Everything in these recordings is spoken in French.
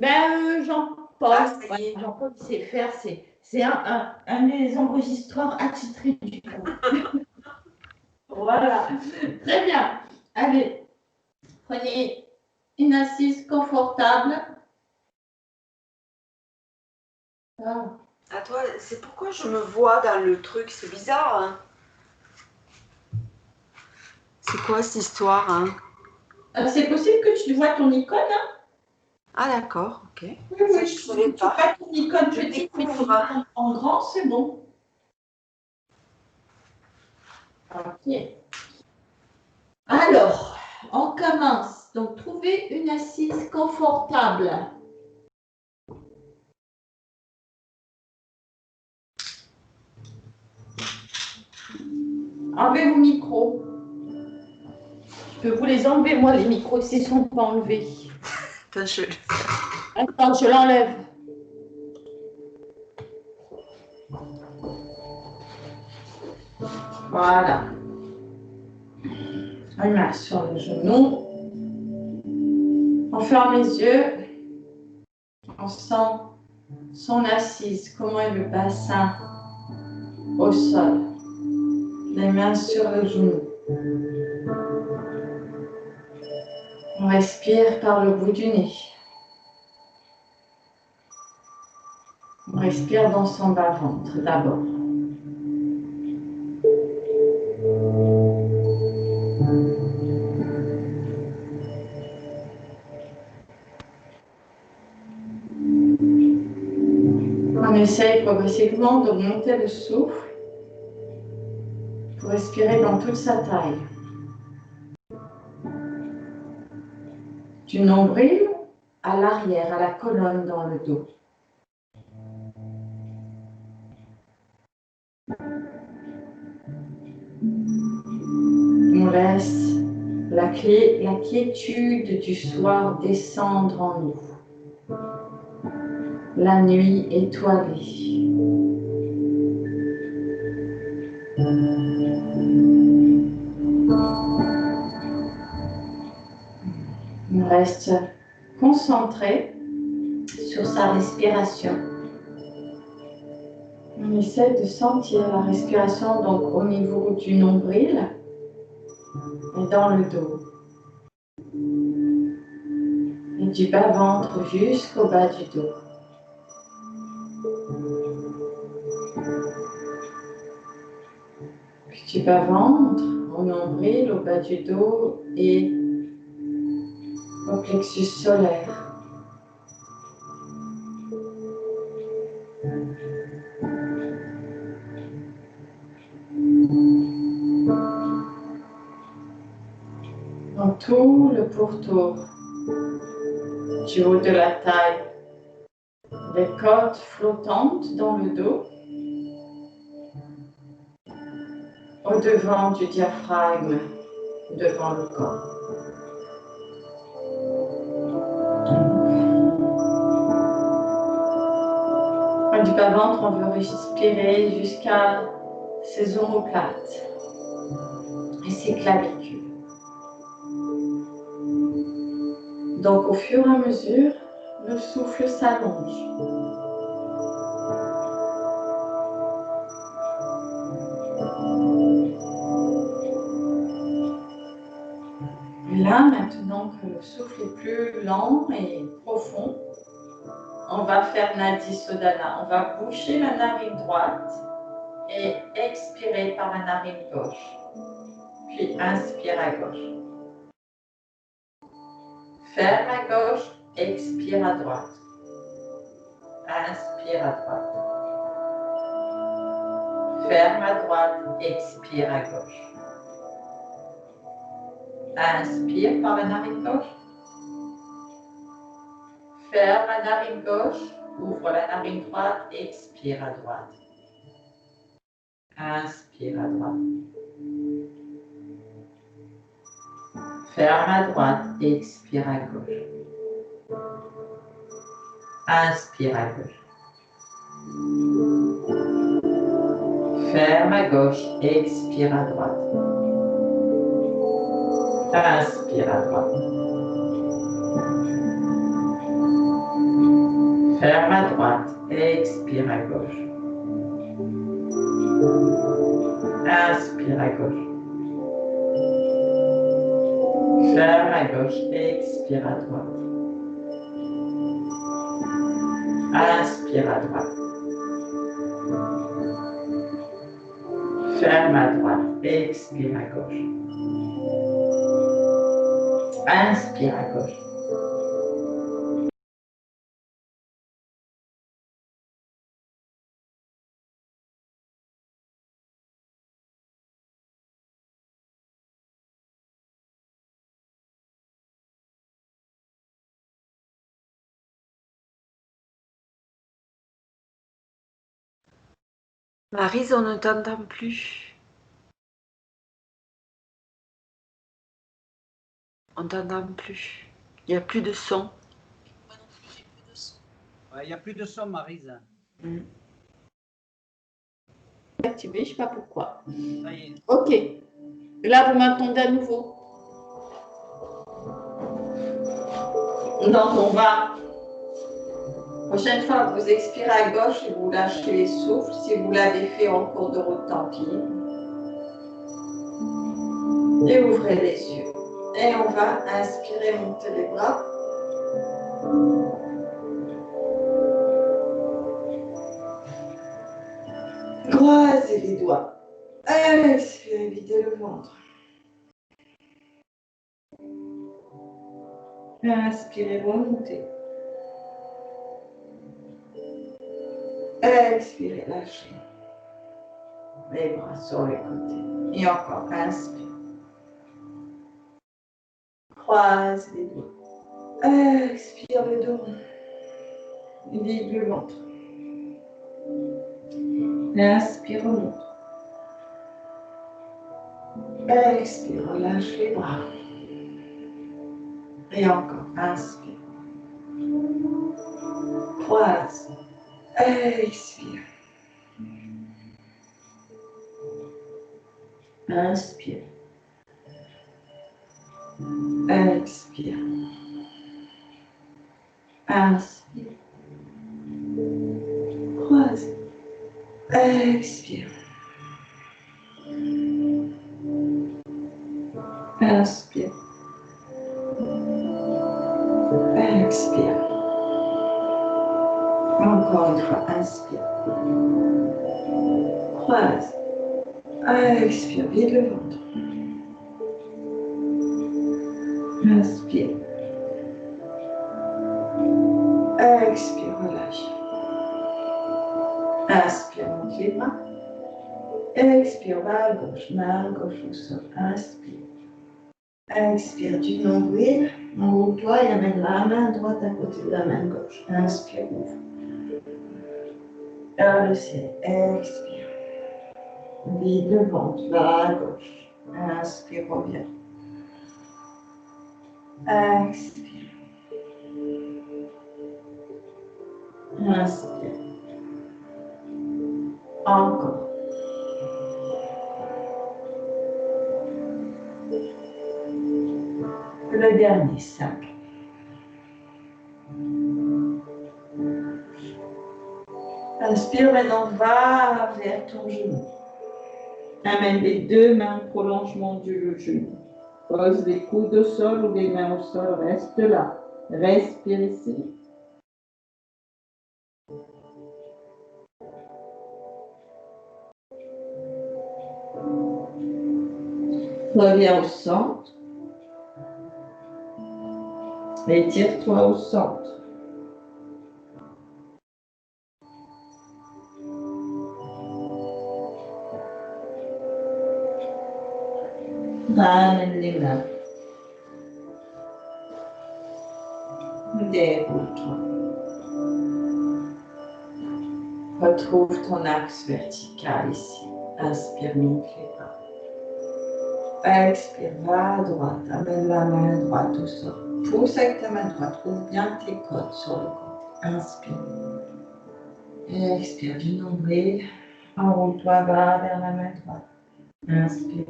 Jean-Paul, Ah, ça y est. Jean-Paul sait faire, c'est un des enregistreurs attitrés du coup. Voilà, très bien. Allez, prenez une assise confortable. Ah. À toi, c'est pourquoi je me vois dans le truc, c'est bizarre, hein. C'est quoi cette histoire, hein? C'est possible que tu vois ton icône, hein? Ah d'accord, ok. Oui, Ça, oui, je savais tu pas. vois ton icône Je petite, mais ton découvre. icône en grand, c'est bon. Ok. Alors, on commence. Donc, trouvez une assise confortable. Enlevez vos micros. Je peux vous les enlever, moi, les micros, s'ils ne sont pas enlevés. Attends, je l'enlève. Voilà. Une main sur le genou. On ferme les yeux. On sent son assise, comment est le bassin au sol. Les mains sur le genou. On respire par le bout du nez. On respire dans son bas-ventre d'abord. On essaye progressivement d'augmenter le souffle pour respirer dans toute sa taille. Du nombril à l'arrière, à la colonne dans le dos. On laisse la quiétude du soir descendre en nous. La nuit étoilée. On reste concentré sur sa respiration. On essaie de sentir la respiration donc au niveau du nombril et dans le dos. Et du bas-ventre jusqu'au bas du dos. Puis du bas-ventre au nombril, au bas du dos et au plexus solaire. Dans tout le pourtour du haut de la taille, les côtes flottantes dans le dos, au devant du diaphragme, devant le corps. Du bas-ventre, on veut respirer jusqu'à ses omoplates et ses clavicules. Donc, au fur et à mesure, le souffle s'allonge. Et là, maintenant que le souffle est plus lent et profond, on va faire Nadi Sodhana. On va boucher la narine droite et expirer par la narine gauche. Puis inspire à gauche. Ferme à gauche, expire à droite. Inspire à droite. Ferme à droite, expire à gauche. Inspire par la narine gauche. Ferme la narine gauche, ouvre la narine droite, expire à droite. Inspire à droite. Ferme à droite, expire à gauche. Inspire à gauche. Ferme à gauche, expire à droite. Inspire à droite. Ferme à droite. Expire à gauche. Inspire à gauche. Ferme à gauche. Expire à droite. Inspire à droite. Ferme à droite. Expire à gauche. Inspire à gauche. Maryse, on ne t'entend plus. On t'entend plus. Il n'y a plus de son. Moi non plus, j'ai plus de son. Il n'y a plus de son, Maryse. Activé, je ne sais pas pourquoi. Ça y est. Ok. Là, vous m'entendez à nouveau. Donc, on va. Prochaine fois, vous expirez à gauche et vous lâchez les souffles. Si vous l'avez fait en cours de route, tant pis. Et ouvrez les yeux. Et on va inspirer, monter les bras. Croisez les doigts. Expirez, videz le ventre. Inspirez, remontez. Expirez, lâchez. Les bras sur les côtés. Et encore, inspire. Croise les doigts. Expire le dos. Vide le ventre. Inspire, remonte. Expire, relâche les bras. Et encore, inspire. Croise. Expire. Inspire. Expire. Inspire. Croise. Expire. Inspire. Expire. Encore une fois, inspire. Croise. Expire, vide le ventre. Inspire. Expire, relâche. Inspire, monte les bras. Expire, main gauche au sol. Inspire. Expire du nombril. Enroule-toi et amène la main droite à côté de la main gauche. Inspire, ouvre. Vers le ciel. Expire. Vide le ventre, vers la gauche. Inspire, reviens. Expire. Inspire. Encore. Le dernier, 5. Inspire, maintenant va vers ton genou. Amène les deux mains au prolongement du genou. Pose les coudes au sol ou les mains au sol, reste là. Respire ici. Reviens au centre. Étire-toi au centre. Ramène les mains. Déroule-toi. Retrouve ton axe vertical ici. Inspire, monte les bras. Expire, va à droite. Amène la main droite au sol. Pousse avec ta main droite. Ouvre bien tes côtes sur le côté. Inspire. Expire du nombril. Enroule-toi, va vers la main droite. Inspire.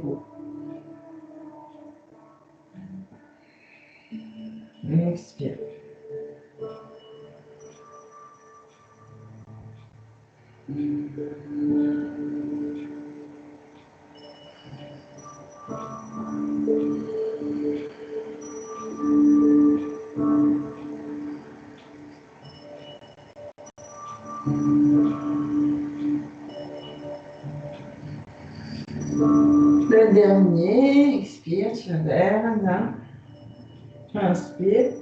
Expire. Le dernier, expire, tu vas vers là. Inspire,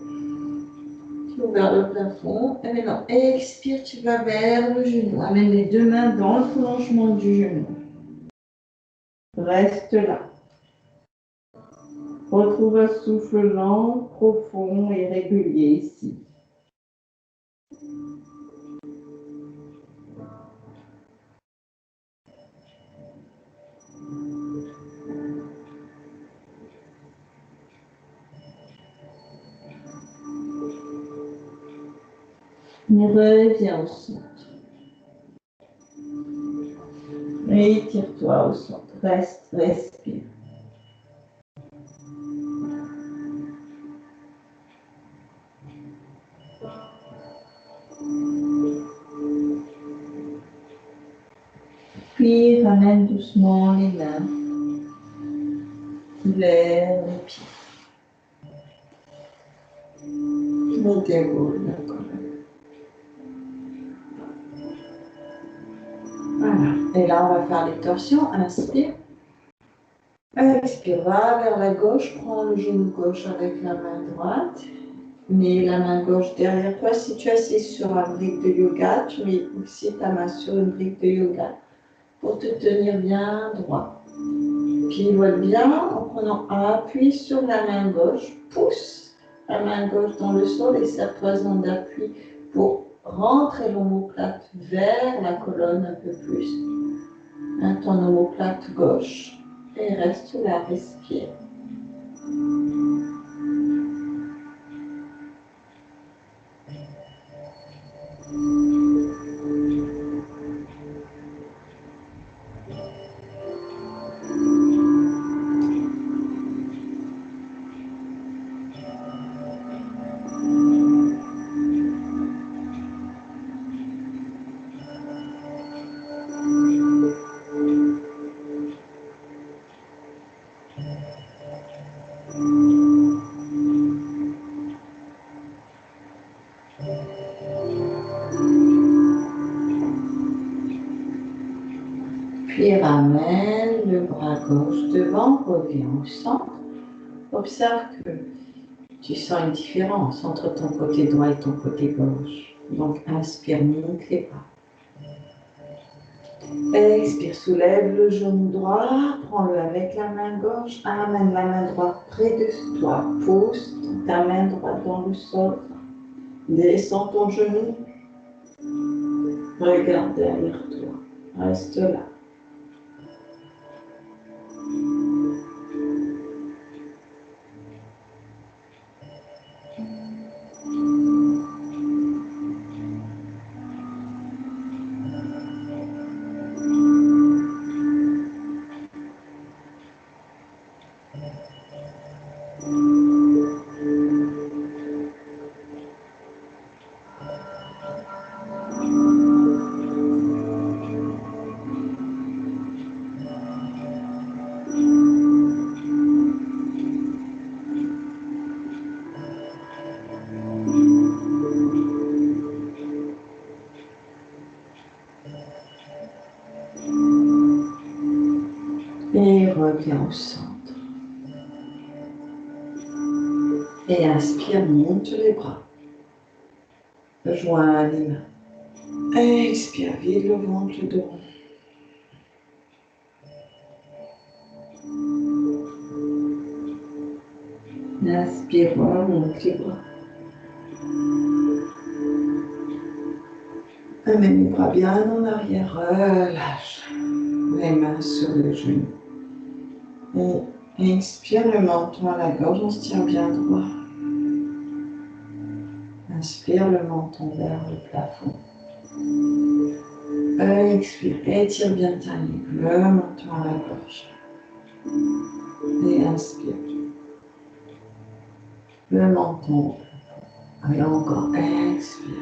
tu vas vers le plafond. Et maintenant, expire, tu vas vers le genou. Amène les deux mains dans le prolongement du genou. Reste là. Retrouve un souffle lent, profond et régulier ici. Et reviens au centre. Et étire-toi au centre. Reste, respire. Puis ramène doucement les mains. Lève les pieds. Montez vous là quand même. Voilà. Et là, on va faire les torsions. Inspire. Expire, va vers la gauche. Prends le genou gauche avec la main droite. Mets la main gauche derrière toi. Si tu es assis sur un brique de yoga, tu mets aussi ta main sur une brique de yoga pour te tenir bien droit. Pivote bien en prenant appui sur la main gauche. Pousse la main gauche dans le sol et serre-toi d'appui pour rentrer l'omoplate vers la colonne un peu plus. Ton omoplate gauche. Et reste là, respire. Puis ramène le bras gauche devant, reviens au centre. Observe que tu sens une différence entre ton côté droit et ton côté gauche. Donc inspire, monte les bras. Expire, soulève le genou droit, prends-le avec la main gauche, amène la main droite près de toi, pousse ta main droite dans le sol, descends ton genou, regarde derrière toi, reste là. Et reviens au centre. Et inspire, monte les bras. Joins les mains. Expire, vide le ventre, le dos. Inspire, remonte les bras. Amène les bras bien en arrière, relâche. Les mains sur le genou. Et inspire le menton à la gorge, on se tient bien droit. Inspire le menton vers le plafond. Expire, étire bien ta nuque, le menton à la gorge. Et inspire. Le menton. Et encore, expire.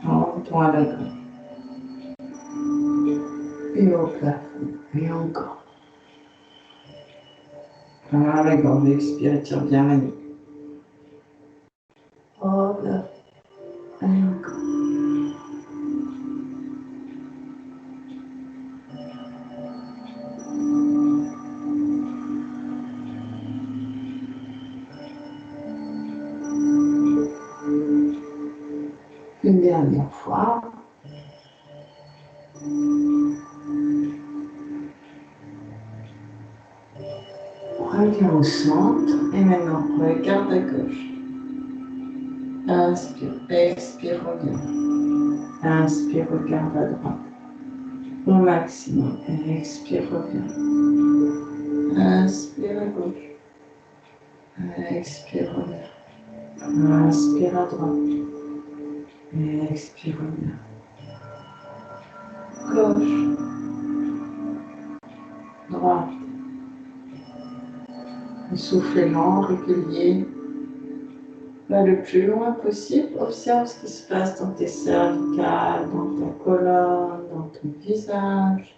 Rentre menton à la gorge. Et au plafond. Et encore. À la gorge, expire, étire bien la nuque. Au plafond. Et encore. Une dernière fois. Reviens au centre et maintenant regarde à gauche. Inspire, expire, reviens. Inspire, regarde à droite. Au maximum. Expire, reviens. Inspire à gauche. Expire, reviens. Inspire à droite. Expire, reviens. Gauche. Droite. Souffle lent, régulier. Va le plus loin possible. Observe ce qui se passe dans tes cervicales, dans ta colonne, dans ton visage.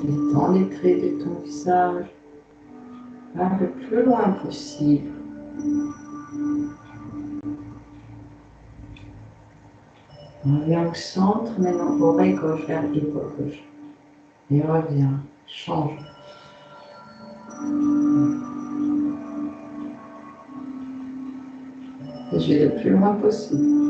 Détends les traits de ton visage. Va le plus loin possible. Reviens au centre, maintenant oreille gauche vers épaule gauche. Et reviens, change. Et je vais le plus loin possible.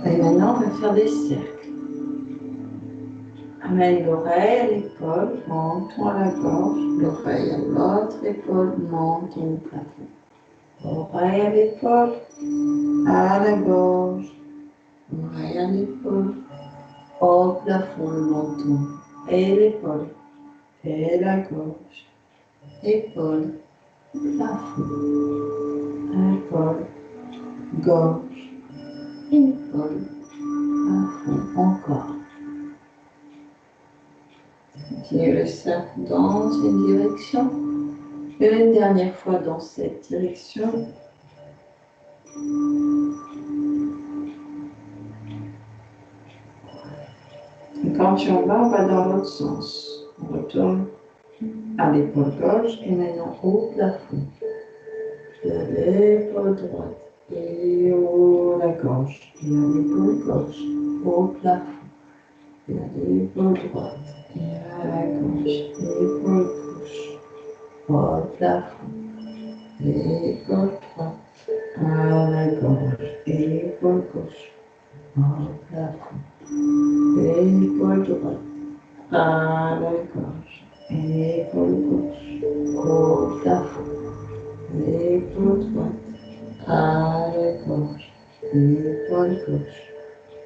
Et maintenant, on va faire des cercles. Amène l'oreille à l'épaule, menton à la gorge, l'oreille à l'autre épaule, menton au plafond. Oreille à l'épaule, à la gorge, oreille à l'épaule, au plafond, le menton, et l'épaule, et la gorge, épaule, plafond, épaule, gorge, épaule, plafond, encore. Continue le cercle dans une direction. Une dernière fois dans cette direction. Et quand tu en vas, on va dans l'autre sens. On retourne à l'épaule gauche et maintenant au plafond. De l'épaule droite et la gorge. Et à l'épaule gauche, au plafond. Et à l'épaule droite et à la gauche. L'épaule gauche, au plafond. L'épaule droite à la gorge. Épaule gauche, au plafond. Épaule droite à la gorge. Épaule gauche, au plafond. L'épaule droite à la gorge, l'épaule gauche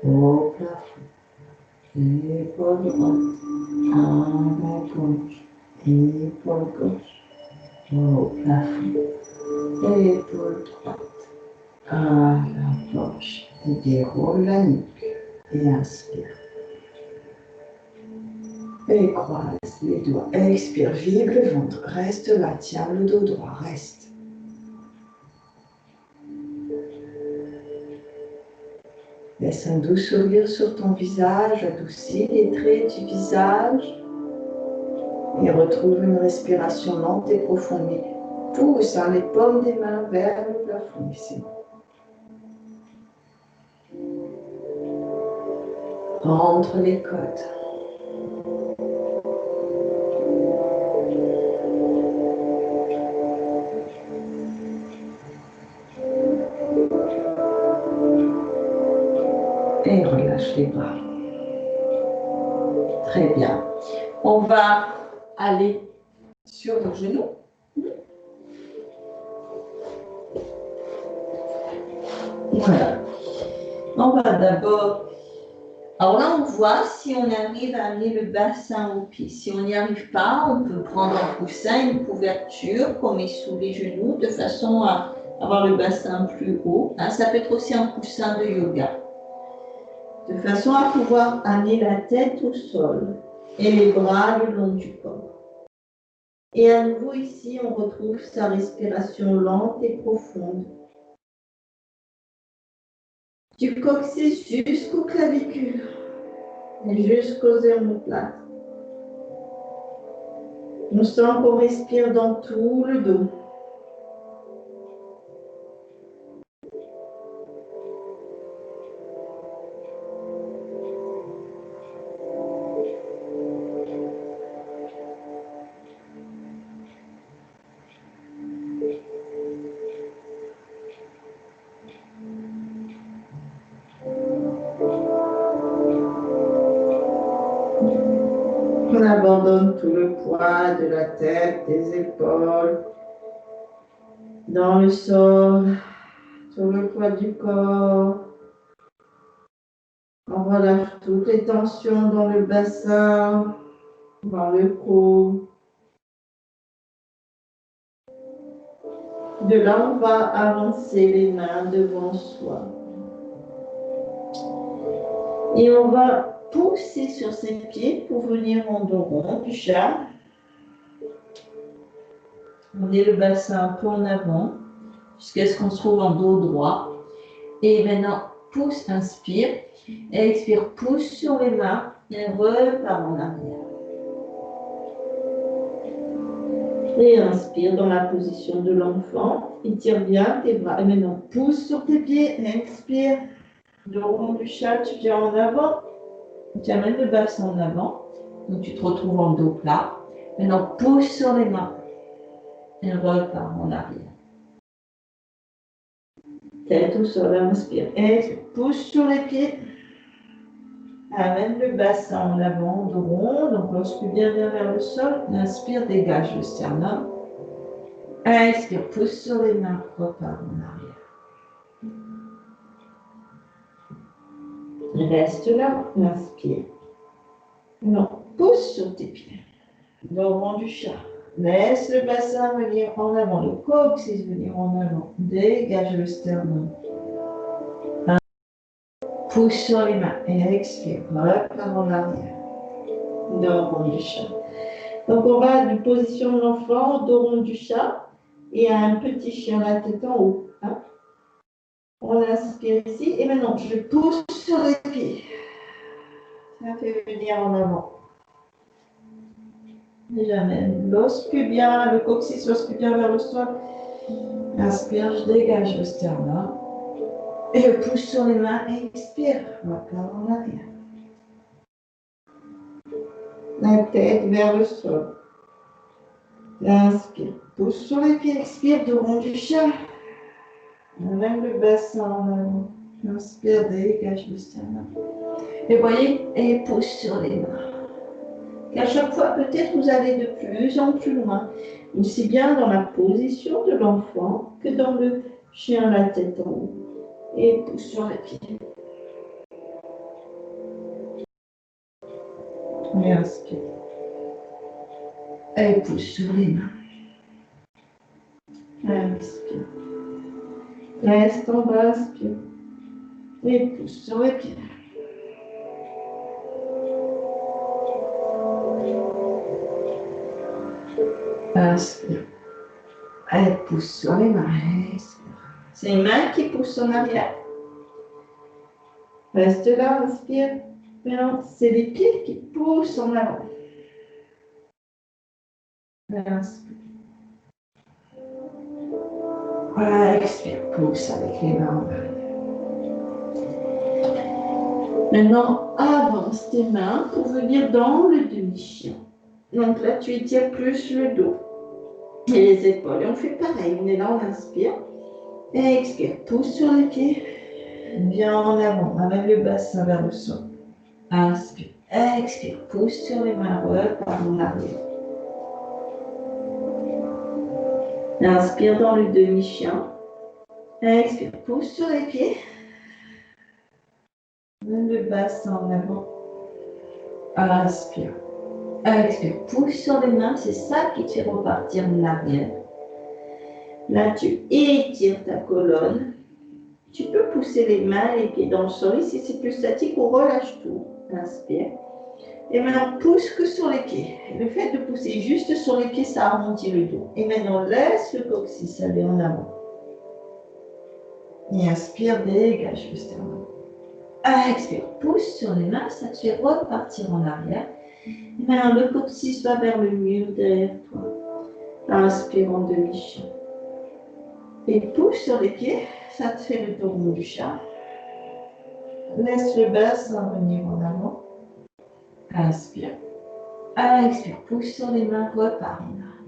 au plafond, l'épaule droite à la gorge, l'épaule gauche au plafond, l'épaule droite à la gorge. Et déroule la nuque et inspire. Et croise les doigts. Expire, vibre le ventre. Reste là, tiens le dos droit, reste. Laisse un doux sourire sur ton visage, adoucis les traits du visage et retrouve une respiration lente et profonde. Pousse les paumes des mains vers le plafond ici. Entre les côtes. Et relâche les bras. Très bien. On va aller sur nos genoux. Voilà. On va d'abord. Alors là, on voit si on arrive à amener le bassin au pied. Si on n'y arrive pas, on peut prendre un coussin, une couverture qu'on met sous les genoux de façon à avoir le bassin plus haut. Hein, ça peut être aussi un coussin de yoga. De façon à pouvoir amener la tête au sol et les bras le long du corps. Et à nouveau ici, on retrouve sa respiration lente et profonde. Du coccyx jusqu'aux clavicules et jusqu'aux omoplates. On sent qu'on respire dans tout le dos. On abandonne tout le poids de la tête, des épaules, dans le sol, tout le poids du corps. On relâche toutes les tensions dans le bassin, dans le cou. De là, on va avancer les mains devant soi. Et on va pousser sur ses pieds pour venir en dos rond du chat. On met le bassin un peu en avant jusqu'à ce qu'on se trouve en dos droit. Et maintenant, pousse, inspire. Et expire, pousse sur les mains et repart en arrière. Et inspire dans la position de l'enfant. Étire bien tes bras. Et maintenant, pousse sur tes pieds. Expire. Dos rond du chat, tu viens en avant. Tu amènes le bassin en avant. Donc, tu te retrouves en dos plat. Maintenant, pousse sur les mains. Et repars en arrière. Tête au sol, inspire. Et pousse sur les pieds. Amène le bassin en avant, dos rond. Donc, lorsque bien vers le sol, inspire, dégage le sternum. Expire, pousse sur les mains, repars en arrière. Reste là, inspire. Non, pousse sur tes pieds. Dos rond du chat. Laisse le bassin venir en avant, le coccyx venir en avant. Dégage le sternum. Pousse sur les mains et expire. Repars en arrière. Dos rond du chat. Donc on va d'une position de l'enfant, dos rond du chat et à un petit chien la tête en haut. Hein. On inspire ici et maintenant je pousse sur les pieds. Ça fait venir en avant. Et j'amène l'os pubien, le coccyx, l'os pubien vers le sol. Inspire, je dégage le sternum. Et je pousse sur les mains et expire. Repars en arrière. La tête vers le sol. Inspire, pousse sur les pieds, expire, dos rond du chat. Amène le bassin en avant. Inspire, dégage le sternum. Et voyez, et pousse sur les mains. Et à chaque fois, peut-être vous allez de plus en plus loin, aussi bien dans la position de l'enfant que dans le chien la tête en haut. Et pousse sur les pieds. Et inspire. Et pousse sur les mains. Inspire. Reste en bas, inspire. Et pousse sur les pieds. Inspire. Et pousse sur les mains. Expire. C'est les mains qui poussent en arrière. Reste là, inspire. Maintenant, c'est les pieds qui poussent en avant. Inspire. Expire, pousse avec les mains en arrière. Maintenant, avance tes mains pour venir dans le demi-chien. Donc là, tu étires plus le dos et les épaules. Et on fait pareil. On est là, on inspire. Et expire, pousse sur les pieds. Viens en avant, amène le bassin vers le sol. Inspire, expire, pousse sur les mains, repars en arrière. Inspire dans le demi-chien. Expire, pousse sur les pieds. Le bassin en avant. Inspire. Expire, pousse sur les mains. C'est ça qui te fait repartir en arrière. Là, tu étires ta colonne. Tu peux pousser les mains et les pieds dans le sol. Ici, c'est plus statique. On relâche tout. Inspire. Et maintenant, pousse que sur les pieds. Le fait de pousser juste sur les pieds, ça arrondit le dos. Et maintenant, laisse le coccyx aller en avant. Et inspire, dégage le sternum. Expire, pousse sur les mains, ça te fait repartir en arrière. Et maintenant, le coccyx va vers le mur derrière toi. Inspire en demi-chien. Et pousse sur les pieds, ça te fait le tour du chat. Laisse le bassin venir en avant. Inspire. Expire, pousse sur les mains, repars en arrière.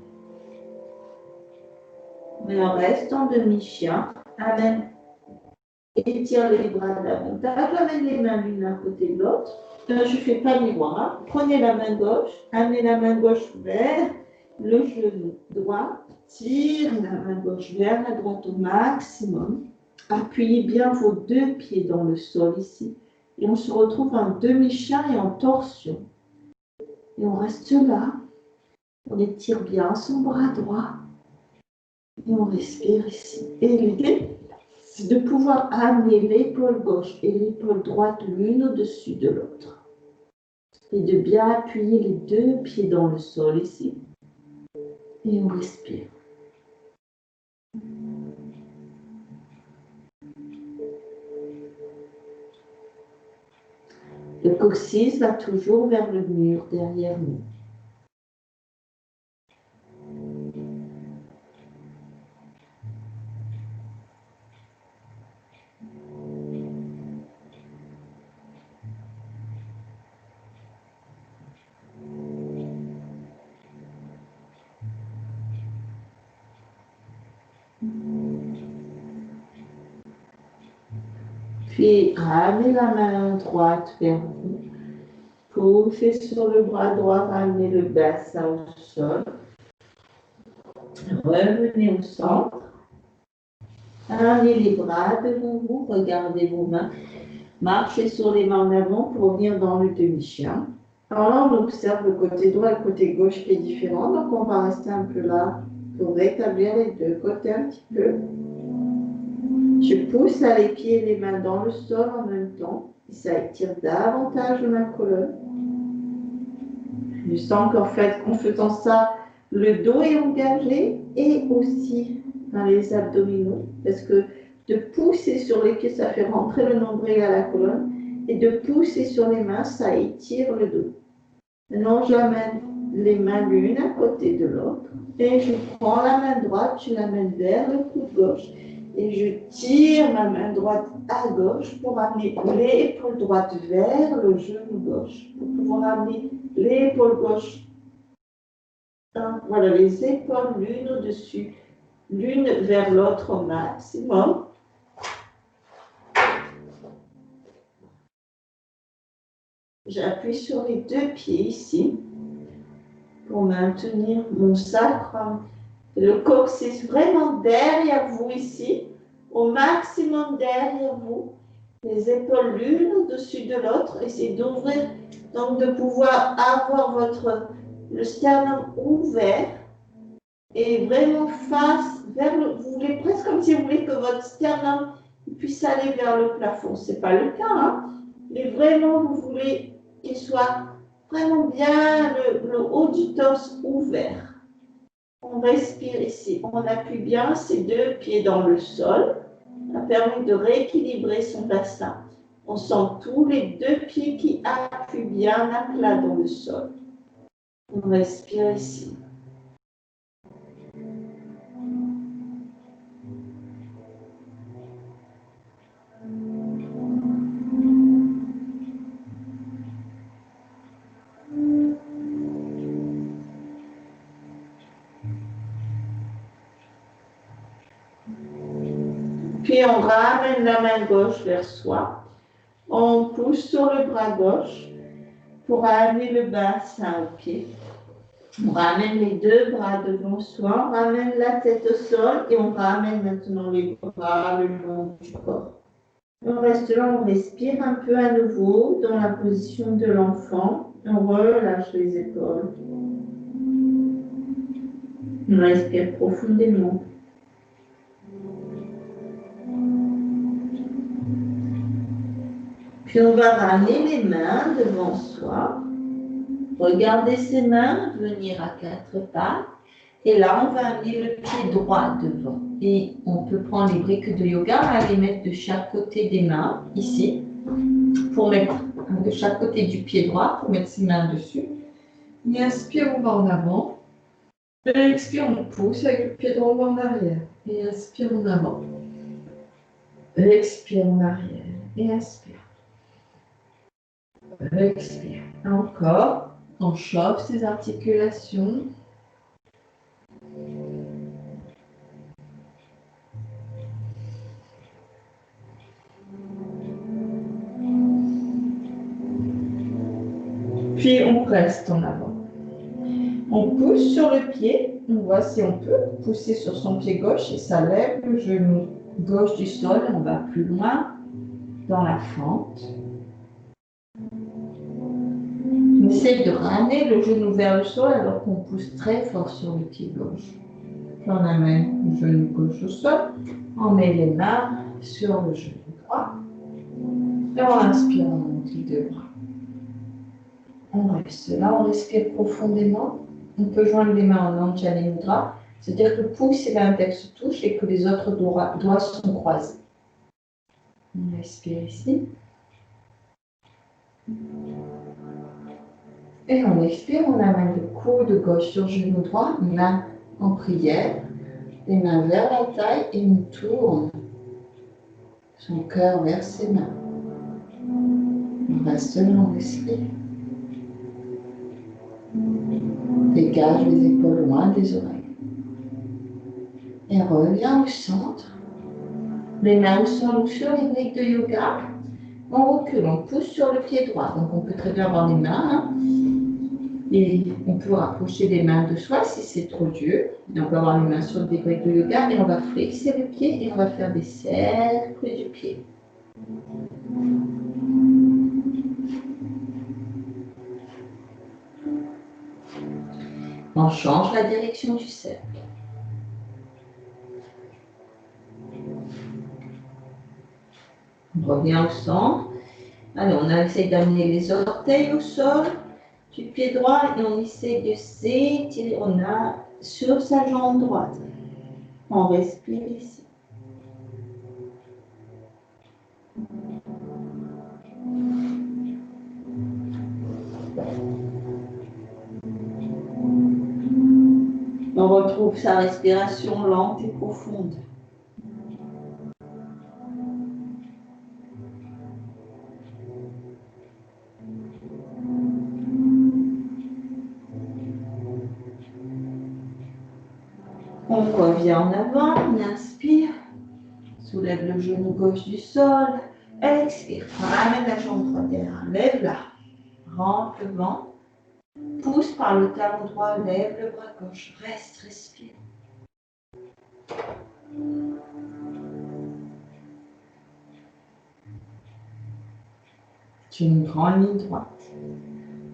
Maintenant, reste en demi-chien. Amène. Étire les bras davantage. Amène les mains l'une à côté de l'autre. Je ne fais pas miroir. Hein. Prenez la main gauche. Amenez la main gauche vers le genou droit. Tire la main gauche vers la droite au maximum. Appuyez bien vos deux pieds dans le sol ici. Et on se retrouve en demi-chien et en torsion. Et on reste là. On étire bien son bras droit. Et on respire ici. Et l'idée, c'est de pouvoir amener l'épaule gauche et l'épaule droite l'une au-dessus de l'autre. Et de bien appuyer les deux pieds dans le sol ici. Et on respire. Le coccyx va toujours vers le mur derrière nous. Puis, ramenez la main droite vers vous. Poussez sur le bras droit, ramenez le bassin au sol. Revenez au centre. Amenez les bras devant vous, regardez vos mains. Marchez sur les mains en avant pour venir dans le demi-chien. Alors là, on observe le côté droit et le côté gauche qui est différent. Donc, on va rester un peu là pour rétablir les deux côtés un petit peu. Je pousse à les pieds et les mains dans le sol en même temps. Et ça étire davantage ma colonne. Je sens qu'en fait, en faisant ça, le dos est engagé et aussi dans les abdominaux. Parce que de pousser sur les pieds, ça fait rentrer le nombril à la colonne. Et de pousser sur les mains, ça étire le dos. Maintenant, j'amène les mains l'une à côté de l'autre. Et je prends la main droite, je l'amène vers le coude gauche. Et je tire ma main droite à gauche pour amener l'épaule droite vers le genou gauche. Pour pouvoir amener l'épaule gauche. Voilà, les épaules l'une au-dessus, l'une vers l'autre au maximum. J'appuie sur les deux pieds ici pour maintenir mon sacrum. Le coccyx vraiment derrière vous ici, au maximum derrière vous. Les épaules l'une au-dessus de l'autre. Essayez d'ouvrir, donc de pouvoir avoir le sternum ouvert et vraiment face vers le... Vous voulez presque comme si vous voulez que votre sternum puisse aller vers le plafond. Ce n'est pas le cas, hein? Mais vraiment, vous voulez qu'il soit vraiment bien le haut du torse ouvert. On respire ici, on appuie bien ses deux pieds dans le sol. Ça permet de rééquilibrer son bassin. On sent tous les deux pieds qui appuient bien à plat dans le sol. On respire ici. Puis on ramène la main gauche vers soi. On pousse sur le bras gauche pour amener le bassin au pied. On ramène les deux bras devant soi, on ramène la tête au sol et on ramène maintenant les bras le long du corps. On reste là, on respire un peu à nouveau dans la position de l'enfant. On relâche les épaules. On respire profondément. Puis on va ramener les mains devant soi. Regardez ces mains venir à quatre pattes. Et là, on va amener le pied droit devant. Et on peut prendre les briques de yoga, les mettre de chaque côté des mains, ici, pour mettre de chaque côté du pied droit, pour mettre ses mains dessus. Et inspire, on va en avant. Et expire, on pousse avec le pied droit en arrière. Et inspire en avant. Expire en arrière. Et inspire. Expire. Encore. On chauffe ses articulations. Puis on reste en avant. On pousse sur le pied. On voit si on peut pousser sur son pied gauche et ça lève le genou gauche du sol. On va plus loin dans la fente. On essaie de ramener le genou vers le sol alors qu'on pousse très fort sur le pied gauche. Puis on amène le genou gauche au sol. On met les mains sur le genou droit. Et on inspire, on monte les deux bras. On reste là, on respire profondément. On peut joindre les mains en Anjali Mudra, c'est-à-dire que le pouce et l'index se touchent et que les autres doigts sont croisés. On respire ici. Et on expire, on amène le coude gauche sur le genou droit, main en prière, les mains vers la taille et on tourne son cœur vers ses mains. On reste là, on respire. Dégage les épaules loin des oreilles. Et revient au centre. Les mains au sol ou sur les briques de yoga. On recule, on pousse sur le pied droit. Donc on peut très bien avoir les mains. Et on peut rapprocher les mains de soi si c'est trop dur. Et on peut avoir les mains sur des briques de yoga. Et on va flexer le pied et on va faire des cercles du pied. On change la direction du cercle. On revient au centre. Alors, on essaie d'amener les orteils au sol du pied droit et on essaie de s'étirer. On a sur sa jambe droite. On respire ici. On retrouve sa respiration lente et profonde. On revient en avant, on inspire, soulève le genou gauche du sol, expire, ramène la jambe droite derrière, lève-la, rentre le ventre, pousse par le talon droit, lève le bras gauche, reste, respire. C'est une grande ligne droite.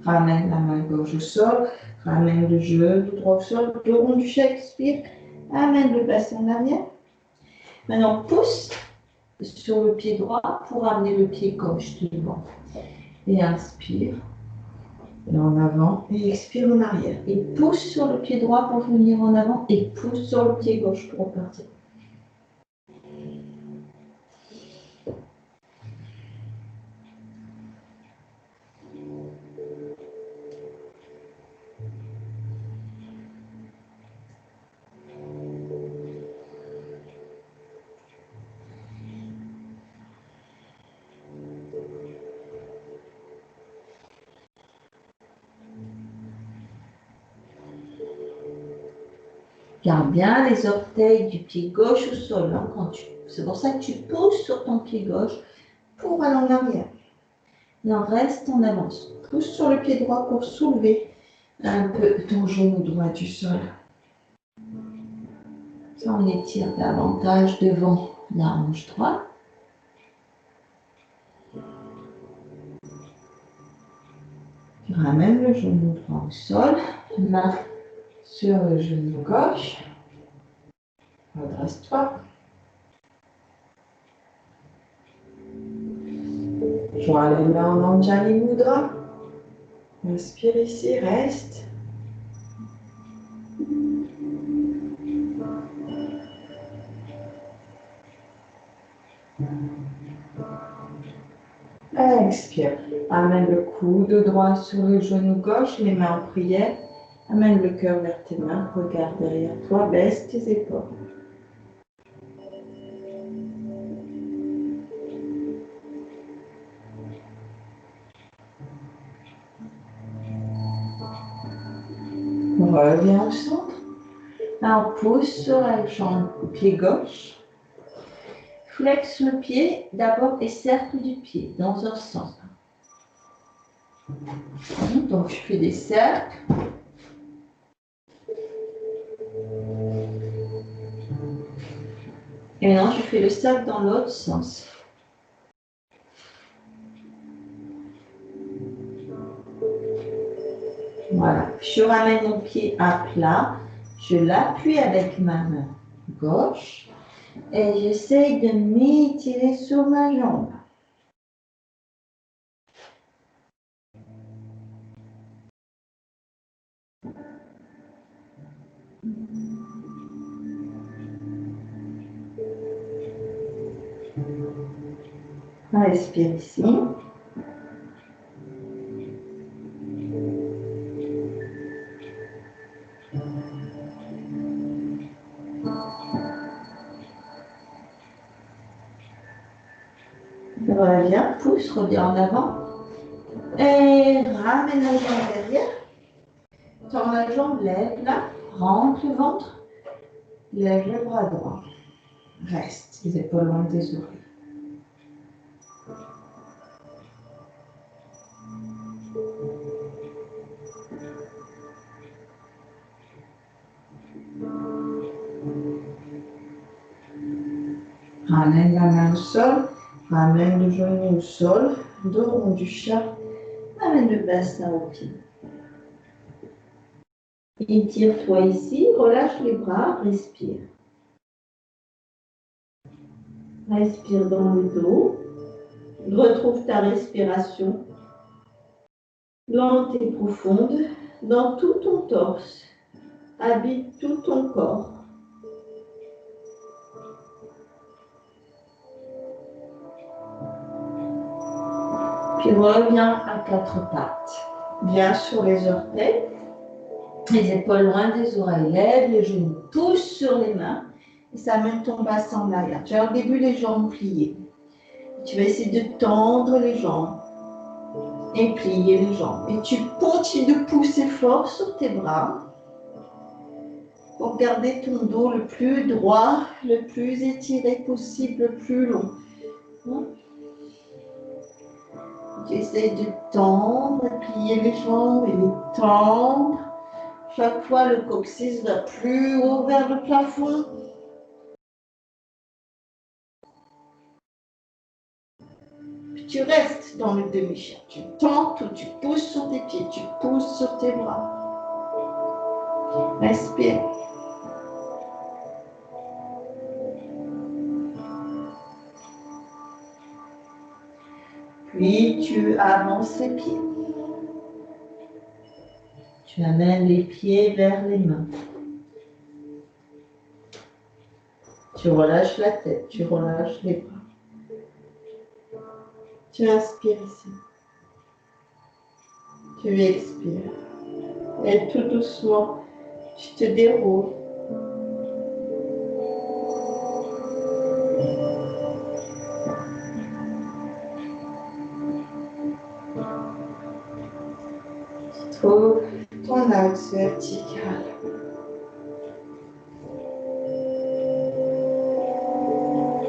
Ramène la main gauche au sol, ramène le genou droit au sol, dos rond du Shakespeare, amène le bassin en arrière. Maintenant, pousse sur le pied droit pour amener le pied gauche devant. Et inspire. Et en avant. Et expire en arrière. Et pousse sur le pied droit pour venir en avant. Et pousse sur le pied gauche pour repartir. Garde bien les orteils du pied gauche au sol. Hein, c'est pour ça que tu pousses sur ton pied gauche pour aller en arrière. Et on reste en avance. Pousse sur le pied droit pour soulever un peu ton genou droit du sol. Ça, on étire davantage devant la hanche droite. Tu ramènes le genou droit au sol, main sur le genou gauche. Redresse-toi. Joins les mains en Anjali Mudra. Inspire ici, reste. Expire. Amène le coude droit sur le genou gauche, les mains en prière. Amène le cœur vers tes mains, regarde derrière toi, baisse tes épaules. Reviens au centre. Alors, pousse sur la jambe, pied gauche. Flexe le pied d'abord et cercle du pied dans un sens. Donc, je fais des cercles. Et maintenant, je fais le cercle dans l'autre sens. Voilà. Je ramène mon pied à plat. Je l'appuie avec ma main gauche. Et j'essaie de m'étirer sur ma jambe. Respire ici. Reviens, pousse, reviens en avant. Et ramène la jambe derrière. Tends la jambe, lève-la, rentre le ventre. Lève le bras droit. Reste, les épaules loin des oreilles. Ramène la main au sol, ramène le genou au sol, dos rond du chat, ramène le bassin au pied. Étire-toi ici, relâche les bras, respire. Respire dans le dos, retrouve ta respiration, lente et profonde, dans tout ton torse, habite tout ton corps. Puis reviens à quatre pattes. Viens sur les orteils, les épaules loin des oreilles, lève les genoux, pousse sur les mains et ça amène ton bassin en arrière. Tu as au début les jambes pliées. Tu vas essayer de tendre les jambes et plier les jambes. Et tu continues de pousser fort sur tes bras pour garder ton dos le plus droit, le plus étiré possible, le plus long. Tu essaies de tendre, plier les jambes et les tendre. Chaque fois, le coccyx va plus haut vers le plafond. Puis tu restes dans le demi-chat. Tu tends ou tu pousses sur tes pieds, tu pousses sur tes bras. Respire. Puis tu avances les pieds. Tu amènes les pieds vers les mains. Tu relâches la tête, tu relâches les bras. Tu inspires ici. Tu expires. Et tout doucement, tu te déroules. Tu trouves ton axe vertical.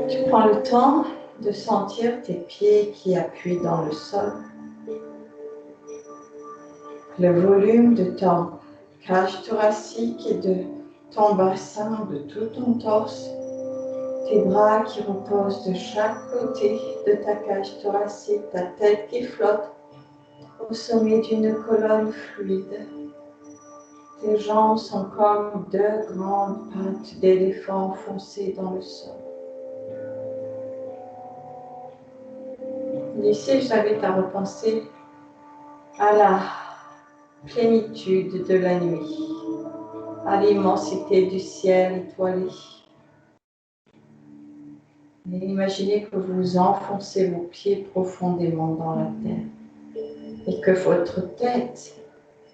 Tu prends le temps de sentir tes pieds qui appuient dans le sol. le volume de ton cage thoracique et de ton bassin, de tout ton torse. Tes bras qui reposent de chaque côté de ta cage thoracique, ta tête qui flotte au sommet d'une colonne fluide. Tes jambes sont comme deux grandes pattes d'éléphant enfoncées dans le sol. Ici, je t'invite à repenser à la plénitude de la nuit, à l'immensité du ciel étoilé. Et imaginez que vous enfoncez vos pieds profondément dans la terre et que votre tête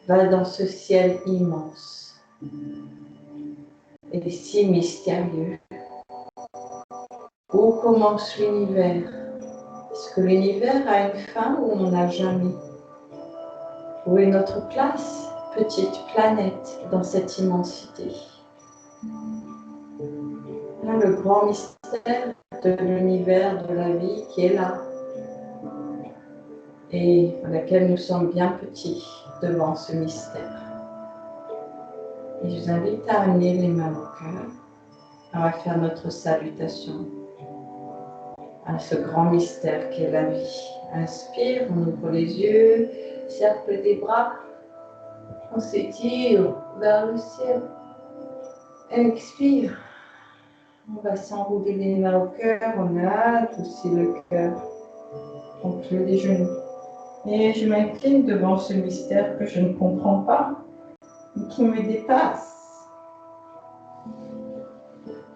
va dans ce ciel immense et si mystérieux. Où commence l'univers? Est-ce que l'univers a une fin ou on n'a jamais? Où est notre place, petite planète, dans cette immensité? Là, le grand mystère de l'univers, de la vie qui est là et à laquelle nous sommes bien petits devant ce mystère. Et je vous invite à amener les mains au cœur. On va faire notre salutation à ce grand mystère qui est la vie. Inspire, on ouvre les yeux, cercle des bras, on s'étire vers le ciel. Expire. On va s'enrouler les mains au cœur, on hâte aussi le cœur entre les genoux. Et je m'incline devant ce mystère que je ne comprends pas, mais qui me dépasse.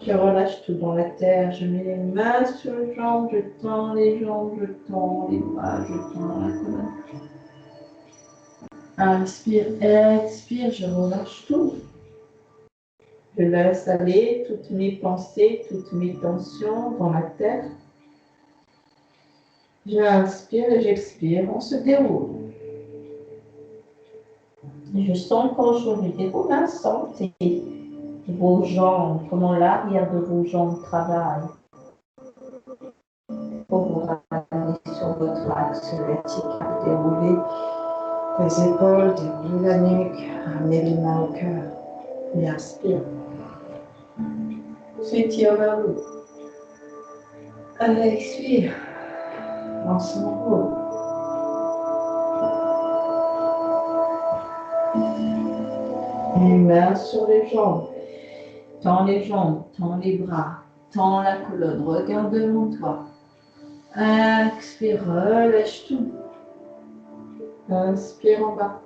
Je relâche tout dans la terre, je mets les mains sur les jambes, je tends les jambes, je tends les bras, je tends la colonne. Inspire, expire, je relâche tout. Je laisse aller toutes mes pensées, toutes mes tensions dans la terre. J'inspire et j'expire, on se déroule. Je sens quand je me déroule, sentez vos jambes, comment l'arrière de vos jambes travaille. Pour vous ramener sur votre axe vertical, dérouler les épaules, dérouler la nuque, ramener les mains au cœur. Et inspire. S'étire vers vous. Allez, expire. On s'enroule. Les mains sur les jambes. Tends les jambes, tends les bras, tends la colonne, regarde devant toi. Expire, relâche tout. Inspire en bas.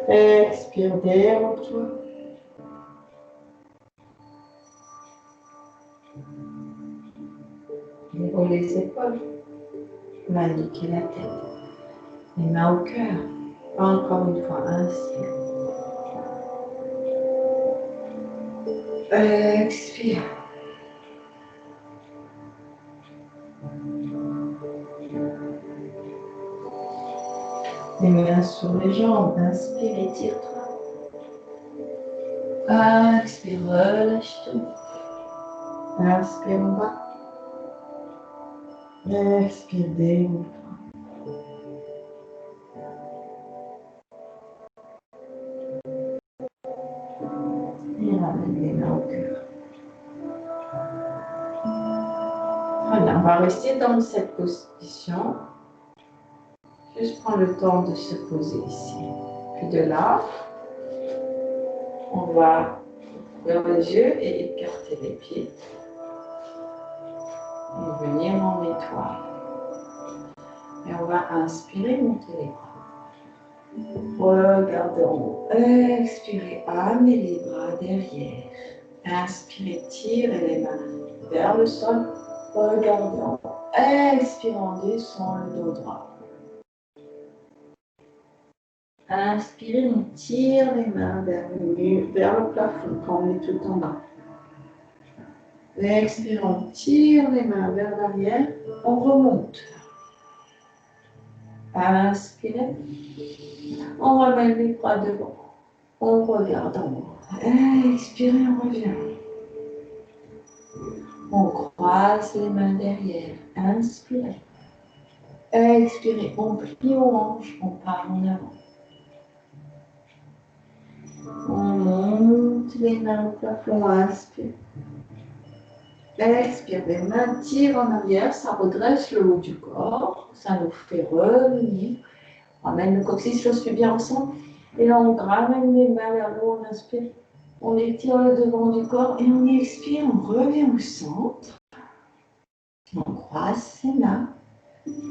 Expire derrière toi. Déroule les épaules. Maniquez la tête. Les mains au cœur. Encore une fois, inspire. Expire. Les mains sur les jambes. Inspire, étire-toi. Expire, relâche tout. Inspire en bas. Expire, déroule-toi. Et ramène les mains au cœur. Très bien, on va rester dans cette position. Juste prendre le temps de se poser ici. Puis de là, on va ouvrir les yeux et écarter les pieds. Et venir en étoile. Et on va inspirer, monter les bras. Regardez en haut. Expirez, amenez les bras derrière. Inspirez, tirez les mains vers le sol. Regardez en haut. Expirez, descend le dos droit. Inspirez, on tire les mains vers le mur, vers le plafond quand on est tout en bas. Expirez, on tire les mains vers l'arrière, on remonte. Inspirez, on ramène les bras devant, on regarde en haut. Expirez, on revient. On croise les mains derrière, inspirez. Expirez, on plie aux hanches, on part en avant. On monte les mains au plafond, inspire. Expire, les mains tirent en arrière, ça redresse le haut du corps, ça nous fait revenir. On ramène le coccyx, je suis bien ensemble. Et là, on ramène les mains vers le haut, on inspire. On étire le devant du corps et on expire, on revient au centre. On croise ses mains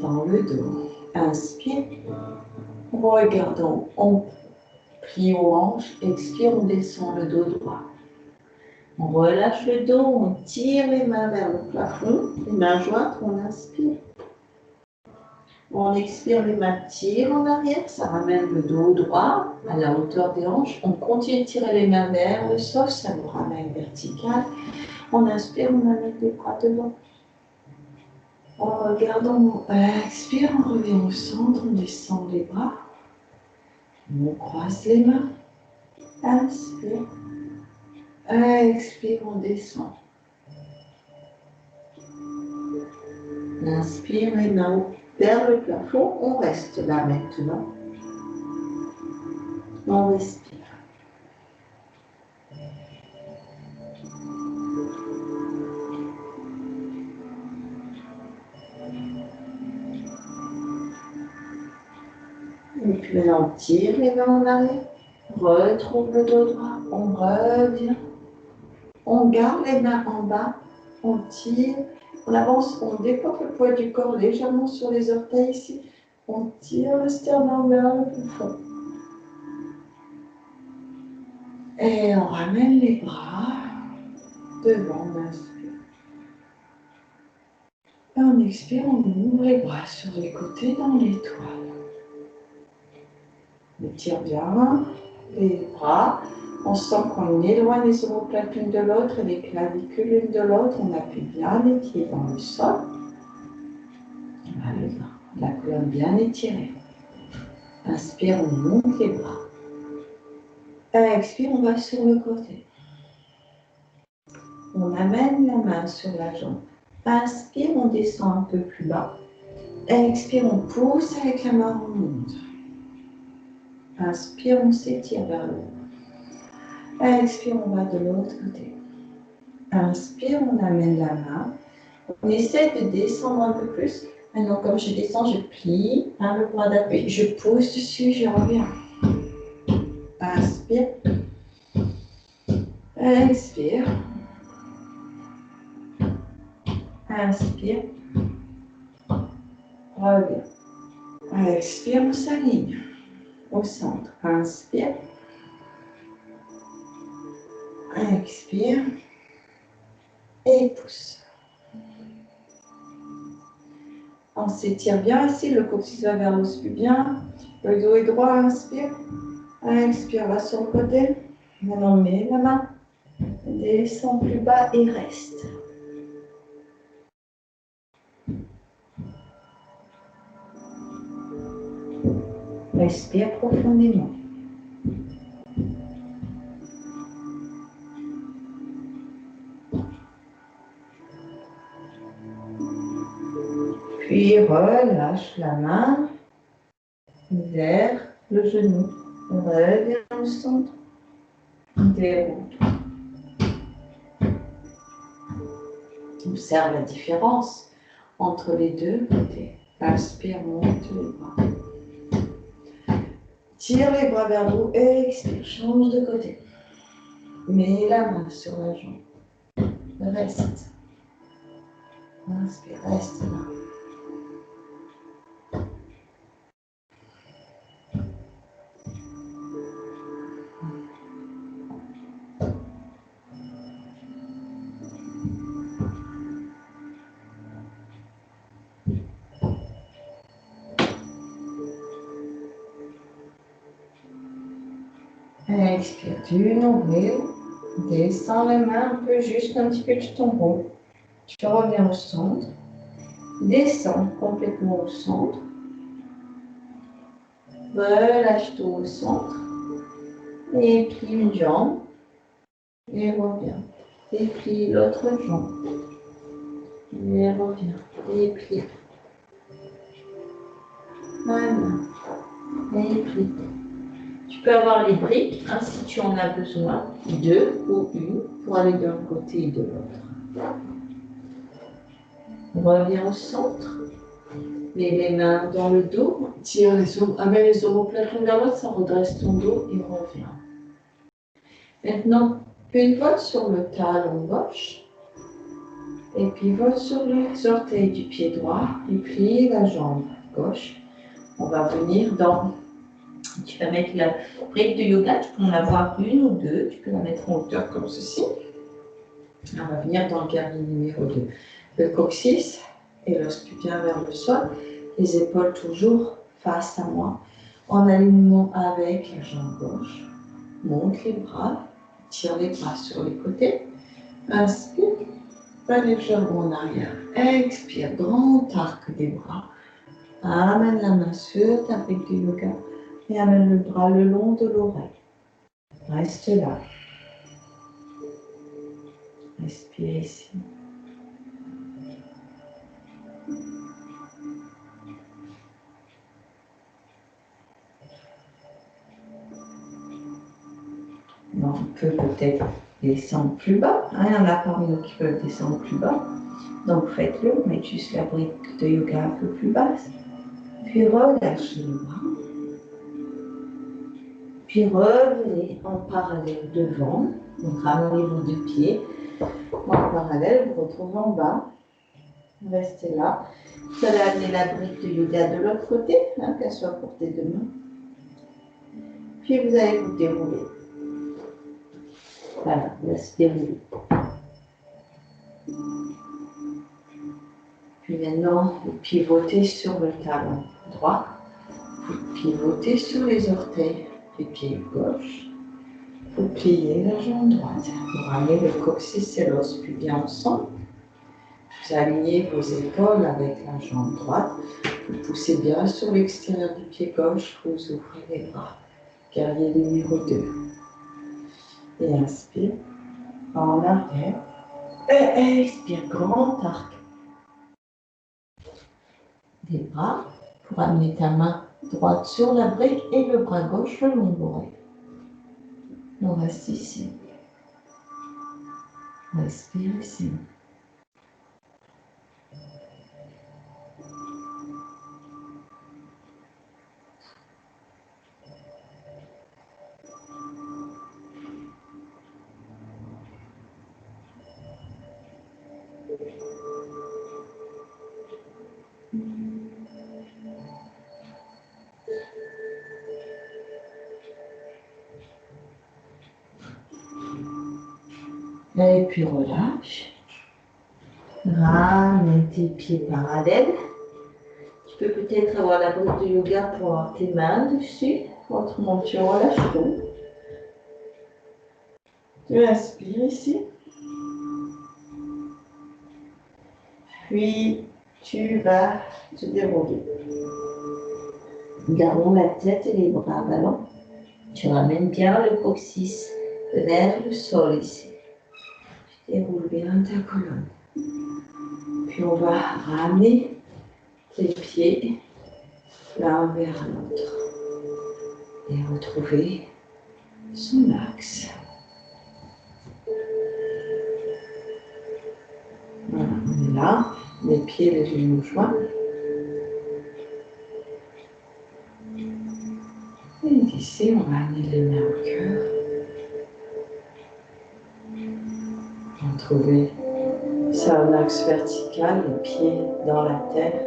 dans le dos. Inspire. Regardons, on plie aux hanches. Expire, on descend le dos droit. On relâche le dos, on tire les mains vers le plafond. Les mains jointes, on inspire. On expire, les mains tirent en arrière, ça ramène le dos droit à la hauteur des hanches. On continue de tirer les mains vers le sol, ça nous ramène vertical. On inspire, on amène les bras devant. On regarde, on expire, on revient au centre, on descend les bras. On croise les mains. Inspire. Expire, on descend. Inspire, les mains vers le plafond, on reste là maintenant. On respire. Et puis maintenant, on tire les mains en arrière, retrouve le dos droit, on revient. On garde les mains en bas, on tire, on avance, on déporte le poids du corps légèrement sur les orteils ici. On tire le sternum vers le plafond. Et on ramène les bras devant, on inspire. Et on expire, on ouvre les bras sur les côtés dans l'étoile. On tire bien les bras. On sent qu'on éloigne les omoplates l'une de l'autre et les clavicules l'une de l'autre. On appuie bien les pieds dans le sol. La colonne bien étirée. Inspire, on monte les bras. Expire, on va sur le côté. On amène la main sur la jambe. Inspire, on descend un peu plus bas. Expire, on pousse avec la main, on monte. Inspire, on s'étire vers le haut. Expire, on va de l'autre côté. Inspire, on amène la main. On essaie de descendre un peu plus. Maintenant, comme je descends, je plie le bras d'appui. Je pousse dessus, je reviens. Inspire. Expire. Inspire. Reviens. Expire, on s'aligne au centre. Inspire. Expire. Et pousse. On s'étire bien ici, le coccyx va vers l'os pubien. Le dos est droit, inspire. Expire, va sur le côté. Maintenant, on met la main. Descend plus bas et reste. Respire profondément. Puis relâche la main vers le genou. Reviens au centre. Déroule. Observe la différence entre les deux côtés. Inspire, monte les bras. Tire les bras vers le haut, expire, change de côté. Mets la main sur la jambe. Reste. Inspire, reste là. Expire du nombril, descends les mains un peu, juste un petit peu de ton tombeau. Tu reviens au centre, descends complètement au centre, relâche tout au centre, et plie une jambe, et reviens. Et plie l'autre jambe, et reviens, et plie. Voilà. Et les briques. Tu peux avoir les briques, hein, si tu en as besoin, deux ou une, pour aller d'un côté et de l'autre. On revient au centre. Mets les mains dans le dos. Tire amène les omoplates vers l'autre, ça redresse ton dos et revient. Maintenant, une volte sur le talon gauche. Et puis volte sur les orteils du pied droit. Et plie la jambe gauche. On va venir dans... Tu vas mettre la brique de yoga. Tu peux en avoir une ou deux. Tu peux la mettre en hauteur comme ceci. On va venir dans le guerrier numéro 2. Le coccyx et lorsque tu viens vers le sol, les épaules toujours face à moi, en alignement avec la jambe gauche. Monte les bras, tire les bras sur les côtés. Inspire, pas légèrement en arrière. Expire, grand arc des bras. Amène la main sur ta brique de yoga et amène le bras le long de l'oreille. Reste là. Respire ici. On peut peut-être descendre plus bas. Il y en a parmi nous qui peuvent descendre plus bas. Donc faites-le, mettez juste la brique de yoga un peu plus basse. Puis relâchez le bras. Puis revenez en parallèle devant. Donc ramenez vos deux pieds en parallèle, vous retrouvez en bas. Restez là. Vous allez amener la brique de yoga de l'autre côté, hein, qu'elle soit à portée de main. Puis vous allez vous dérouler. Voilà, on va se dérouler. Puis maintenant, vous pivotez sur le talon droit. Vous pivotez sur les orteils du pied gauche. Vous pliez la jambe droite. Vous ramenez le coccyx et l'os puis bien ensemble. Vous alignez vos épaules avec la jambe droite. Vous poussez bien sur l'extérieur du pied gauche. Vous ouvrez les bras. Guerrier numéro 2. Et inspire. En arrière. Et expire, grand arc des bras pour amener ta main droite sur la brique et le bras gauche le long de l'oreille. On reste ici. Respire ici. Et puis relâche. Ramène tes pieds parallèles. Tu peux peut-être avoir la brique de yoga pour avoir tes mains dessus. Autrement, tu relâches tout. Tu inspires ici. Puis, tu vas te dérouler. Gardons la tête et les bras ballants. Tu ramènes bien le coccyx vers le sol ici. Tu déroules bien ta colonne. Puis on va ramener tes pieds l'un vers l'autre et retrouver son axe. Voilà, on est là, les pieds, les genoux joints. Et d'ici, on va amener les mains au cœur. Retrouver son axe vertical, les pieds dans la tête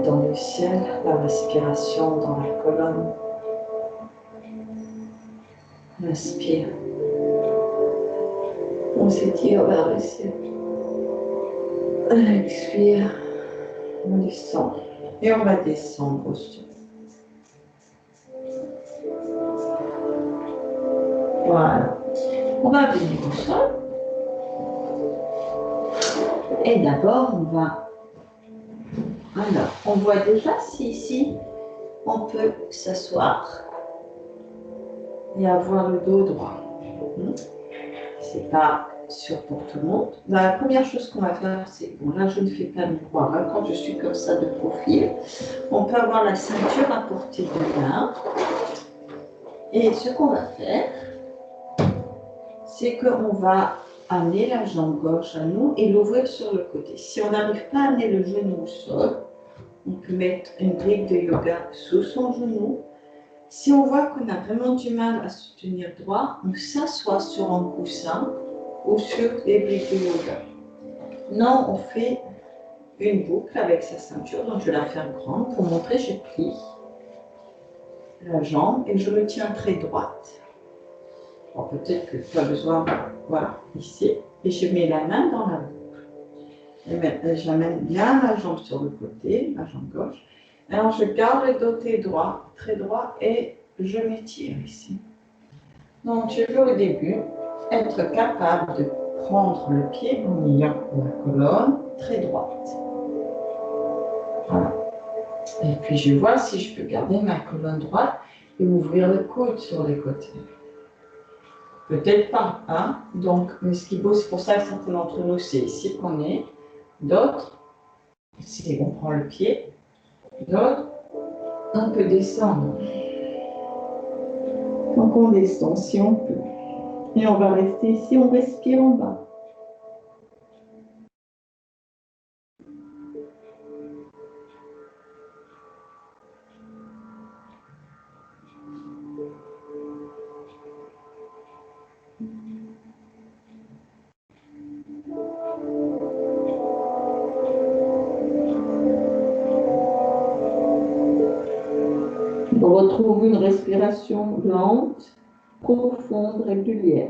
dans le ciel, la respiration dans la colonne. Inspire. On s'étire vers le ciel. Expire. On descend. Et on va descendre au sol. Voilà. On va venir au sol. Et d'abord, on va... Alors, on voit déjà si ici, on peut s'asseoir et avoir le dos droit. C'est pas sûr pour tout le monde. La première chose qu'on va faire, c'est, bon là je ne fais pas miroir, hein, quand je suis comme ça de profil, on peut avoir la ceinture à portée de main. Et ce qu'on va faire, c'est qu'on va amener la jambe gauche à nous et l'ouvrir sur le côté. Si on n'arrive pas à amener le genou au sol, on peut mettre une brique de yoga sous son genou. Si on voit qu'on a vraiment du mal à se tenir droit, on s'assoit sur un coussin ou sur les briques de yoga. Non, on fait une boucle avec sa ceinture, donc je vais la faire grande pour montrer, je plie la jambe et je me tiens très droite. Bon, peut-être que tu as besoin, voilà, ici, et je mets la main dans la boucle. Et maintenant, j'amène bien la jambe sur le côté, la jambe gauche. Alors, je garde le dos droit, très droit, et je m'étire ici. Donc, je veux au début être capable de prendre le pied en ayant la colonne très droite. Voilà. Et puis, je vois si je peux garder ma colonne droite et ouvrir le coude sur les côtés. Peut-être pas, hein? Donc, mais ce qui bosse pour ça, certains d'entre nous, c'est ici qu'on est. D'autres, si on prend le pied. D'autres, on peut descendre. Donc, on descend si on peut. Et on va rester ici, on respire en bas. On retrouve une respiration lente, profonde, régulière.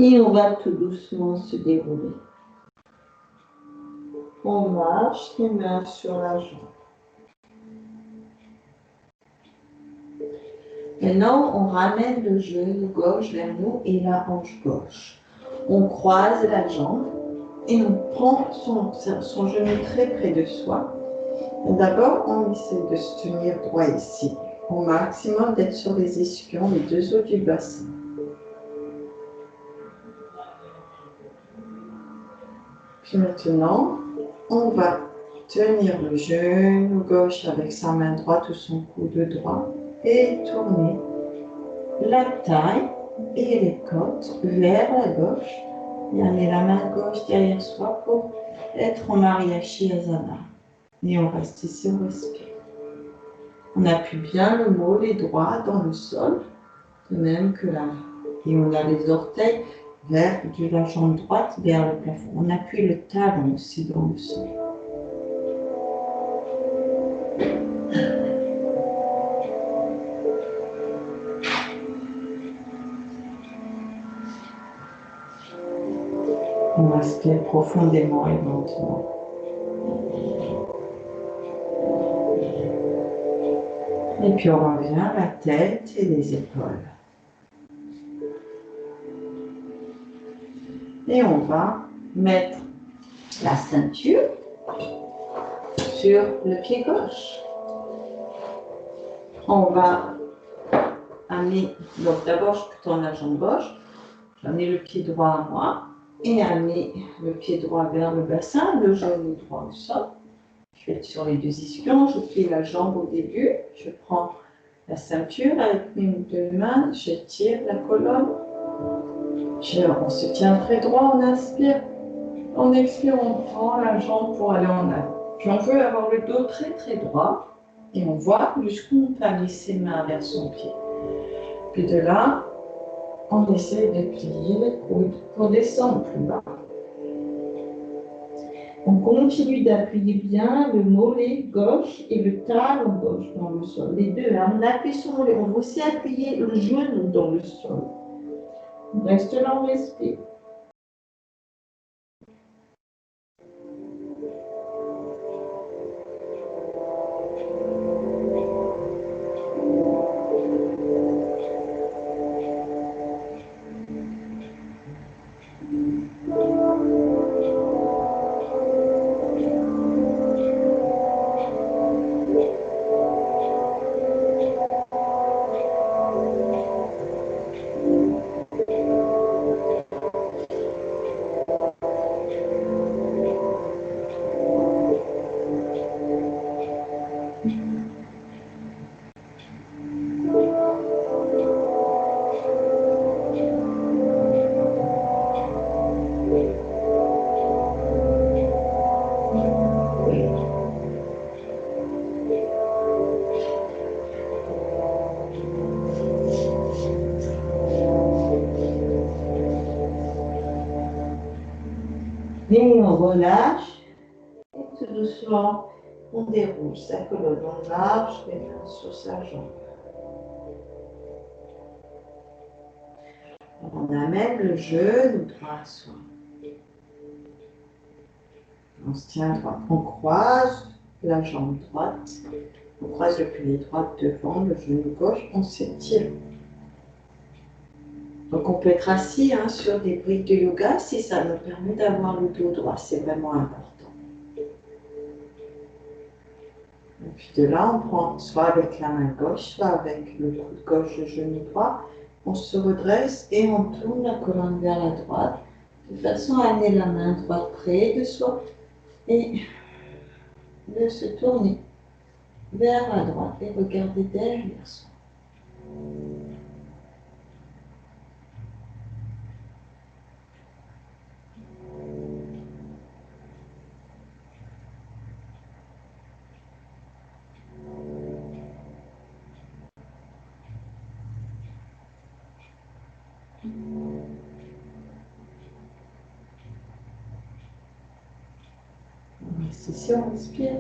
Et on va tout doucement se dérouler. On marche les mains sur la jambe. Maintenant, on ramène le genou gauche vers nous et la hanche gauche. On croise la jambe et on prend son genou très près de soi. D'abord, on essaie de se tenir droit ici, au maximum d'être sur les ischions, les deux os du bassin. Puis maintenant, on va tenir le genou gauche avec sa main droite ou son coude droit et tourner la taille et les côtes vers la gauche. Et amener la main gauche derrière soi pour être en Mariachi Asana. Et on reste ici, on respire. On appuie bien le mollet droit dans le sol, de même que là. Et on a les orteils vers la jambe droite vers le plafond. On appuie le talon aussi dans le sol. On respire profondément et lentement. Et puis on revient à la tête et les épaules. Et on va mettre la ceinture sur le pied gauche. On va amener, donc d'abord je peux tendre la jambe gauche, j'amène le pied droit à moi et amener le pied droit vers le bassin, le genou droit au sol. Je vais être sur les deux ischions, je plie la jambe au début, je prends la ceinture avec mes deux mains, j'étire la colonne. On se tient très droit, on inspire. On expire, on prend la jambe pour aller en avant. Puis on veut avoir le dos très très droit et on voit jusqu'où on peut amener ses mains vers son pied. Puis de là, on essaie de plier les coudes pour descendre plus bas. On continue d'appuyer bien le mollet gauche et le talon gauche dans le sol. Les deux, hein, on appuie sur le mollet. On va aussi appuyer le genou dans le sol. On reste là, on respire. relâche. Et tout doucement, on déroule sa colonne en large, les mains sur sa jambe. On amène le genou droit à soi. On se tient droit. On croise la jambe droite. On croise le pied droit devant le genou gauche. On s'étire. Donc on peut être assis sur des briques de yoga si ça nous permet d'avoir le dos droit. C'est vraiment important. Et puis de là, on prend soit avec la main gauche, soit avec le coude gauche du genou droit. On se redresse et on tourne la colonne vers la droite de façon à amener la main droite près de soi et de se tourner vers la droite et regarder derrière soi. On reste ici, on respire.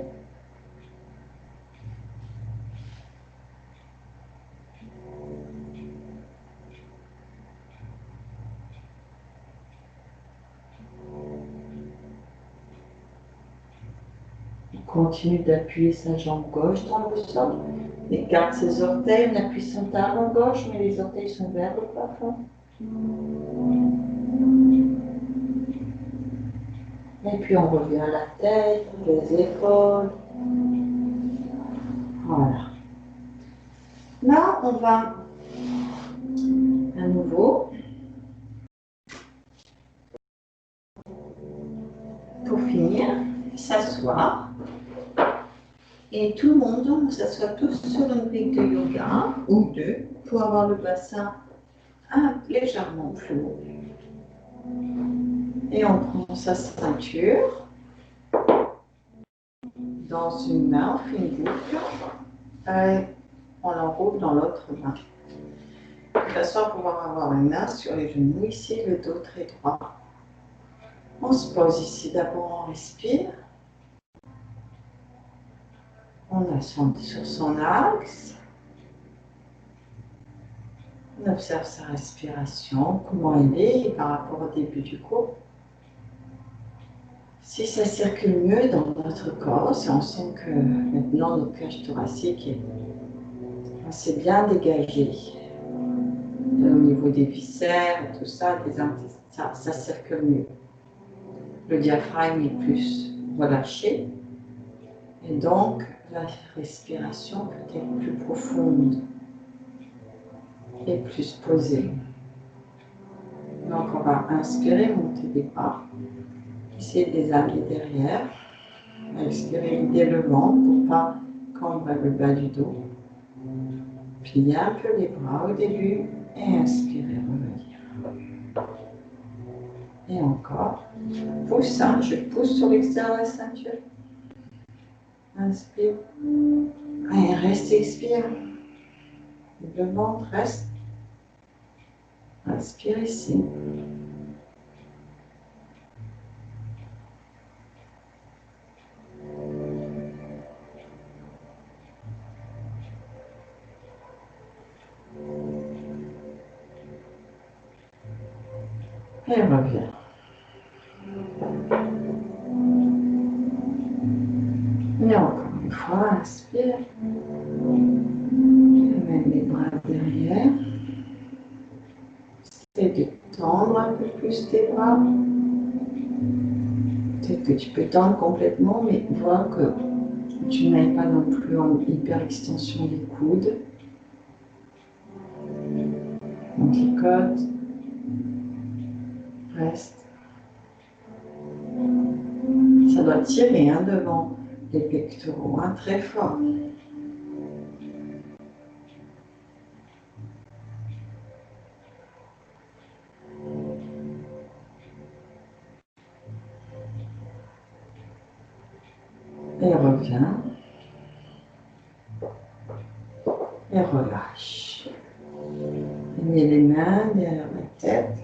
On continue d'appuyer sa jambe gauche dans le sol. On écarte ses orteils, on appuie son talon gauche, mais les orteils sont vers le plafond. Et puis on revient à la tête, les épaules. Voilà. Là, on va à nouveau, pour finir, s'asseoir. Et tout le monde, on s'assoit tous sur une brique de yoga, ou deux, pour avoir le bassin légèrement plus haut. Et on prend sa ceinture. Dans une main, on fait une boucle. Et on l'enroule dans l'autre main. De façon à pouvoir avoir une main sur les genoux, ici, le dos très droit. On se pose ici, d'abord on respire. On assoit sur son axe. On observe sa respiration, comment elle est par rapport au début du cours. Si ça circule mieux dans notre corps, si on sent que maintenant notre cage thoracique est assez bien dégagée, au niveau des viscères et tout ça, des intestins, ça circule mieux. Le diaphragme est plus relâché et donc la respiration peut être plus profonde et plus posée. Donc on va inspirer, monter des bras, essayer de les amener derrière, expirer, vider le ventre pour ne pas cambrer le bas du dos. Plier un peu les bras au début et inspirer, revenir. Et encore. Pousse, je pousse sur l'extérieur de la ceinture. Inspire. Et reste, expire. Le ventre reste. Inspire ici. Et reviens. Et encore une fois, inspire. Amène les bras derrière. Essaye de tendre un peu plus tes bras. Peut-être que tu peux tendre complètement, mais vois que tu n'ailles pas non plus en hyper-extension des coudes. Donc les côtes. Reste. Ça doit tirer devant les pectoraux, très fort. Et reviens. Et relâche. Et mets les mains derrière la tête.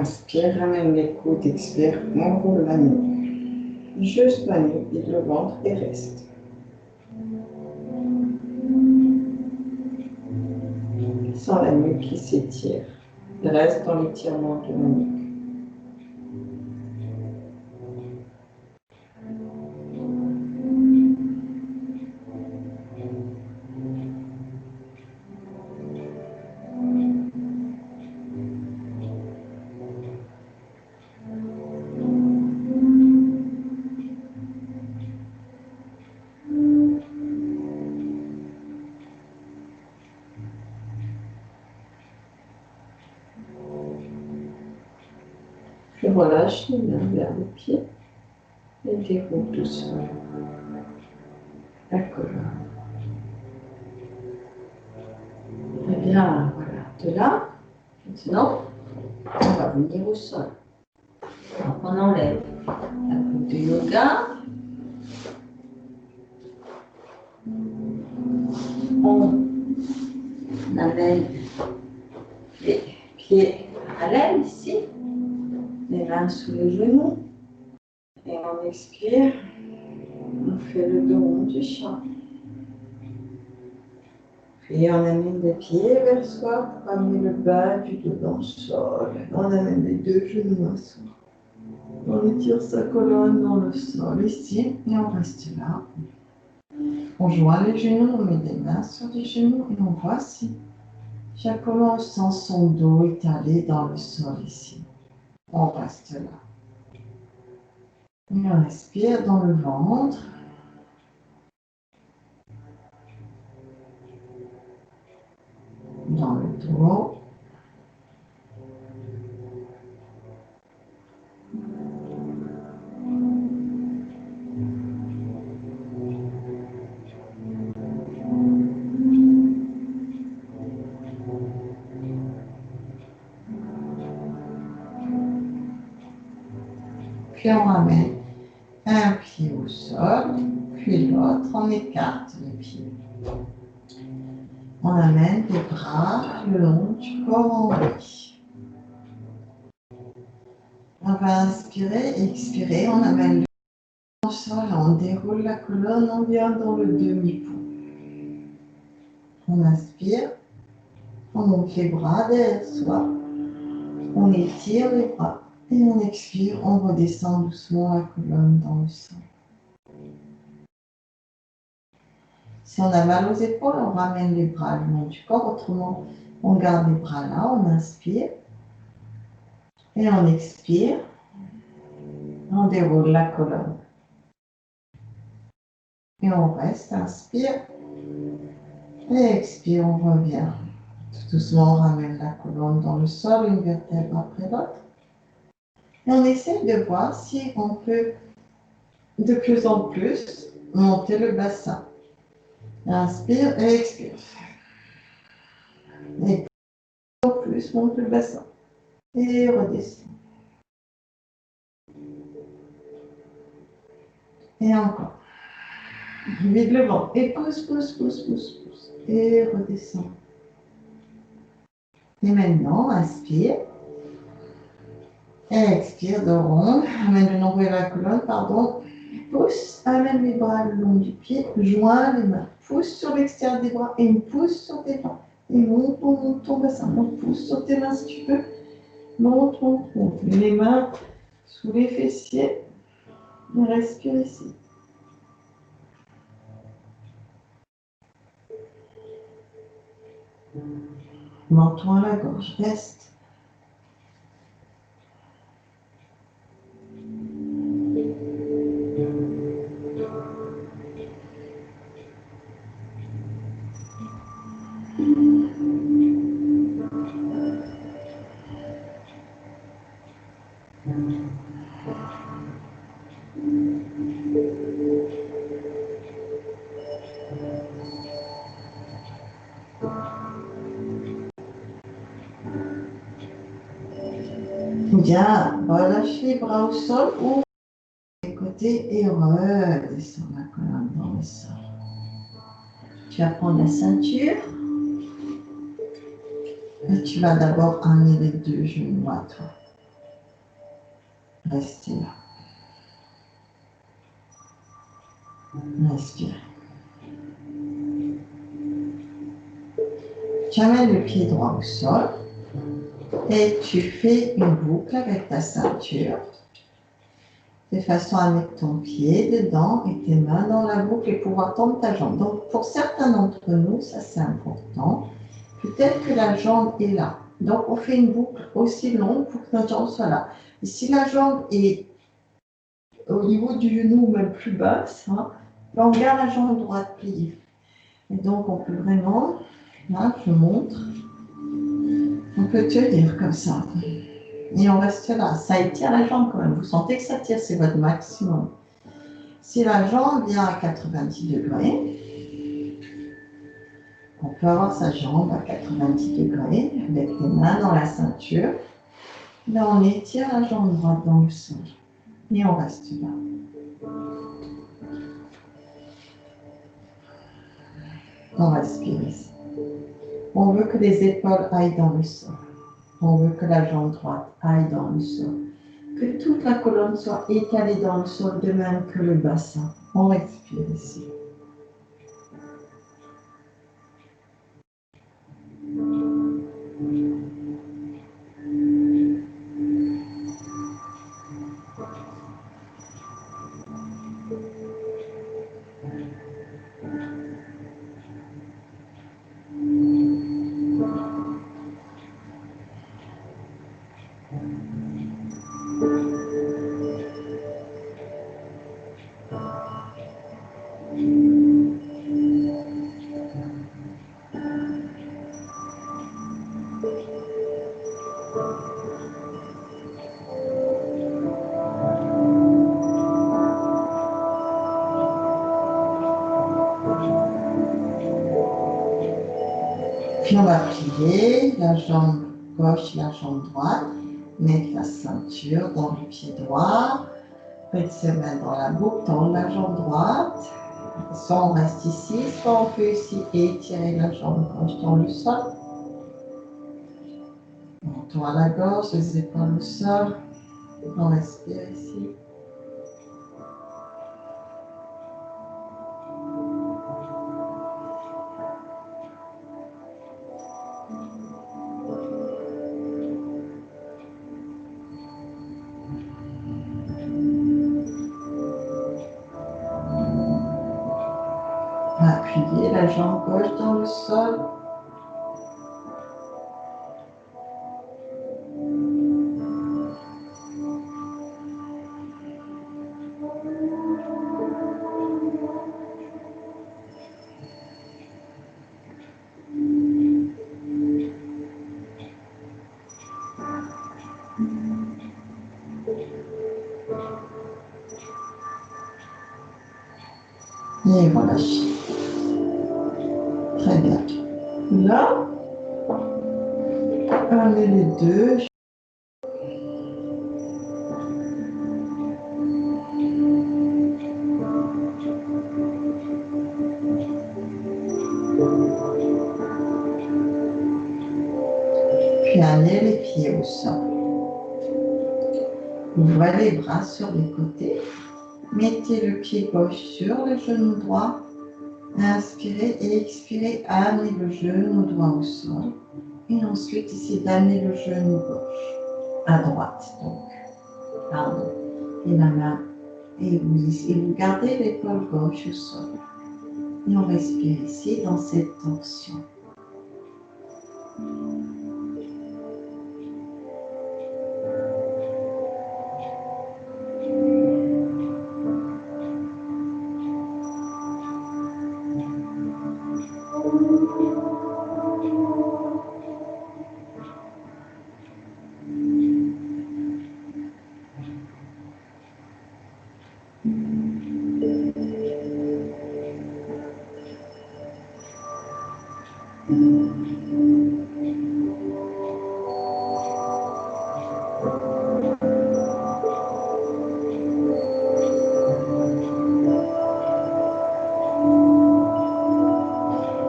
Inspire, ramène les coudes, expire, enroule la nuque. Juste la nuque, vide le ventre et reste. Sans la nuque qui s'étire. Reste dans l'étirement de la nuque. Et relâche les mains vers les pieds et déroule doucement la colonne. Très bien, voilà. De là, maintenant, on va venir au sol. Donc on enlève la coupe de yoga. On amène les pieds parallèles ici, les mains sous les genoux. Et on expire, on fait le dos rond du chat. Puis on amène les pieds vers soi pour amener le bas du dos dans le sol. On amène les deux genoux à soi. On étire sa colonne dans le sol ici et on reste là. On joint les genoux, on met les mains sur les genoux et on voit si chaque colonne sent son dos étalé dans le sol ici. On reste là. Et on respire dans le ventre. Dans le dos. Puis on ramène un pied au sol, puis l'autre, on écarte les pieds. On amène les bras le long du corps en V. On va inspirer, expirer, on amène le au sol, on déroule la colonne, on vient dans le demi-pont. On inspire, on monte les bras derrière soi, on étire les bras et on expire, on redescend doucement la colonne dans le sol. Si on a mal aux épaules, on ramène les bras le long du corps, autrement on garde les bras là, on inspire et on expire, on déroule la colonne. Et on reste, inspire et expire, on revient. Tout doucement, on ramène la colonne dans le sol, une vertèbre après l'autre. Et on essaie de voir si on peut de plus en plus monter le bassin. Inspire et expire. Et plus en plus, monte le bassin. Et redescend. Et encore. Vide le ventre. Et pousse, pousse, pousse, pousse, pousse. Et redescend. Et maintenant, inspire. Et expire de ronde. Amène le nombril à la colonne, pardon. Pousse, amène les bras le long du pied, joins les mains. Pousse sur l'extérieur des bras et pousse sur tes bras. Et monte ton bassin. Donc pousse sur tes mains si tu peux. Monte, monte, monte. Les mains sous les fessiers. Et respire ici. Menton à la gorge. Reste. Bien, relâche les bras au sol ou les côtés et redescends la colonne dans le sol. Tu vas prendre la ceinture. Et tu vas d'abord amener les deux genoux à toi. Restez là. Inspirez. Tu amènes le pied droit au sol et tu fais une boucle avec ta ceinture de façon à mettre ton pied dedans et tes mains dans la boucle et pouvoir tendre ta jambe. Donc pour certains d'entre nous, ça c'est important, peut-être que la jambe est là. Donc on fait une boucle aussi longue pour que notre jambe soit là. Et si la jambe est au niveau du genou ou même plus basse, hein, on garde la jambe droite pliée. Et donc on peut vraiment, là je montre, on peut tenir comme ça. Et on reste là. Ça étire la jambe quand même. Vous sentez que ça tire, c'est votre maximum. Si la jambe vient à 90 degrés, on peut avoir sa jambe à 90 degrés avec les mains dans la ceinture. Là, on étire la jambe droite dans le sol. Et on reste là. On respire ici. On veut que les épaules aillent dans le sol. On veut que la jambe droite aille dans le sol. Que toute la colonne soit étalée dans le sol, de même que le bassin. On respire ici. Puis on va plier la jambe gauche, la jambe droite, mettre la ceinture dans le pied droit, mettre ses mains dans la boucle, tendre la jambe droite. Soit on reste ici, soit on peut ici étirer la jambe gauche dans le sol. On tourne la gorge, les épaules au sol. On respire ici. Appuyez la jambe gauche dans le sol. Et relâchez. Très bien. Là, on met les deux. Puis amenez les pieds au sol. Ouvrez les bras sur les côtés. Mettez le pied gauche sur le genou droit. Inspirez et expirez, amenez le genou droit au sol. Et ensuite, essayez d'amener le genou gauche à droite. Donc, pardon. Et la main. Et vous gardez l'épaule gauche au sol. Et on respire ici dans cette tension.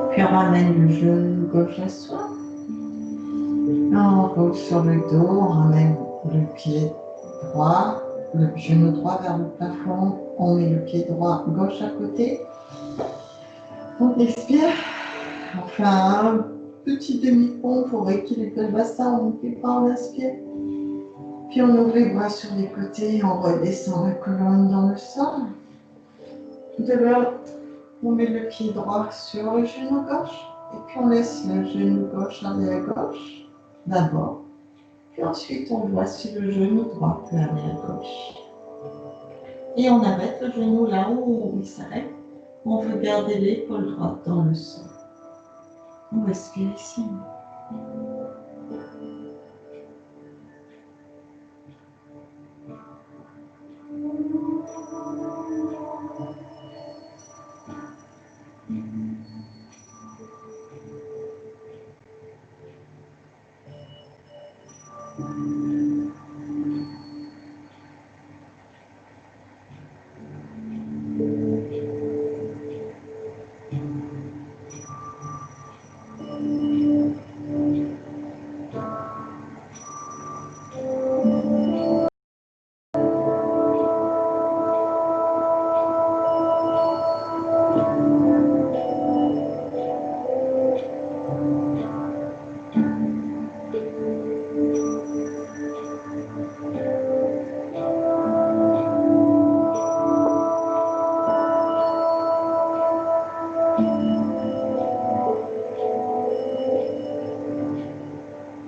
Puis on ramène le genou gauche à soi. On roule sur le dos, on ramène le pied droit le genou droit vers le plafond. On met le pied droit, gauche à côté. On expire. On fait un petit demi-pont pour équilibrer le bassin. On ne fait pas, on inspire. Puis on ouvre les bras sur les côtés. On redescend la colonne dans le sol. De là, on met le pied droit sur le genou gauche. Et puis on laisse le genou gauche aller à gauche. D'abord. Puis ensuite, on voit si le genou droit peut aller à gauche. Et on arrête le genou là où il s'arrête. On veut garder l'épaule droite dans le sol. On respire ici.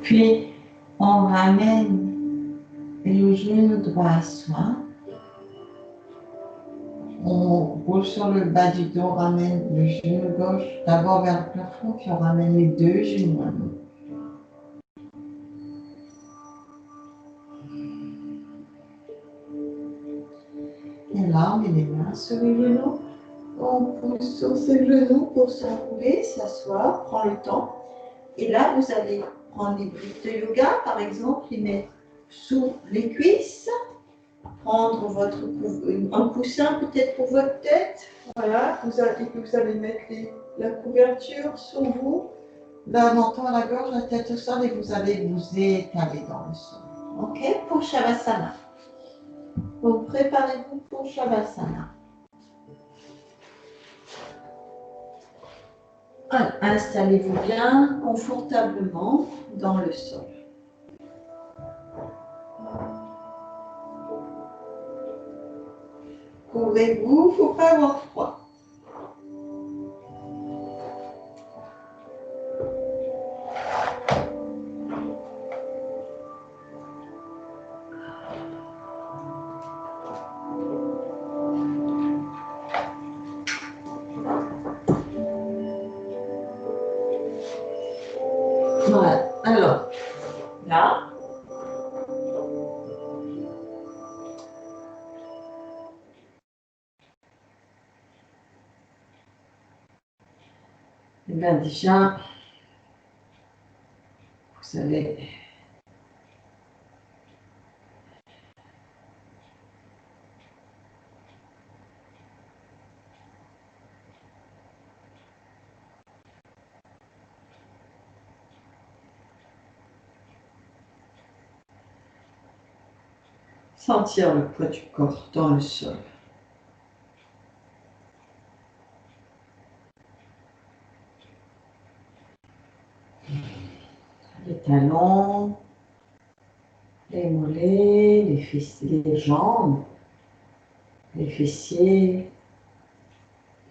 Puis, on ramène le genou droit à soi. On roule sur le bas du dos, on ramène le genou gauche d'abord vers le plafond, puis on ramène les deux genoux à nous. Et là, on met les mains sur les genoux. On pousse sur ses genoux pour s'enrouler, s'asseoir, prendre le temps. Et là, vous allez prendre les briques de yoga, par exemple, les mettre sous les cuisses, prendre un coussin peut-être pour votre tête. Voilà, vous allez mettre la couverture sur vous, le menton à la gorge, la tête au sol, et vous allez vous étaler dans le sol. OK, pour Shavasana. Donc, préparez-vous pour Shavasana. Alors, installez-vous bien confortablement dans le sol. Couvrez-vous, il ne faut pas avoir froid. Voilà, alors, là, et bien déjà, vous allez sentir le poids du corps dans le sol. Les talons, les mollets, les jambes, les fessiers,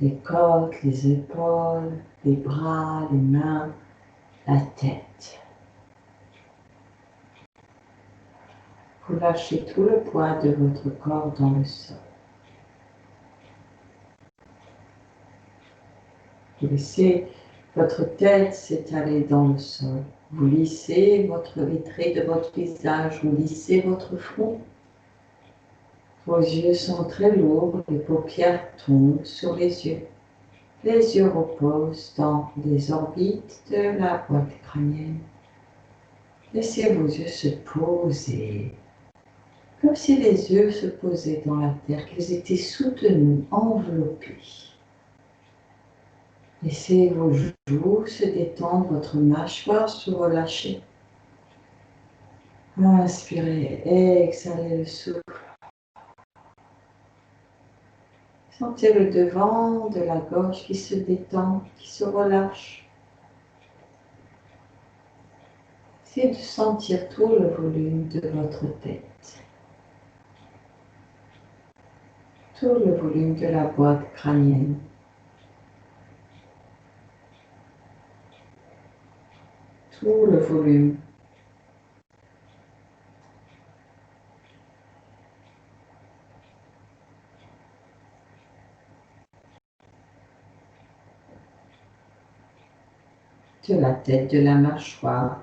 les côtes, les épaules, les bras, les mains, la tête. Vous lâchez tout le poids de votre corps dans le sol. Vous laissez votre tête s'étaler dans le sol. Vous lissez les traits de votre visage, vous lissez votre front. Vos yeux sont très lourds, les paupières tombent sur les yeux. Les yeux reposent dans les orbites de la boîte crânienne. Laissez vos yeux se poser, comme si les yeux se posaient dans la terre, qu'ils étaient soutenus, enveloppés. Laissez vos joues se détendre, votre mâchoire se relâcher. Inspirez, exhalez le souffle. Sentez le devant de la gorge qui se détend, qui se relâche. Essayez de sentir tout le volume de votre tête. Tout le volume de la boîte crânienne. Tout le volume. De la tête, de la mâchoire.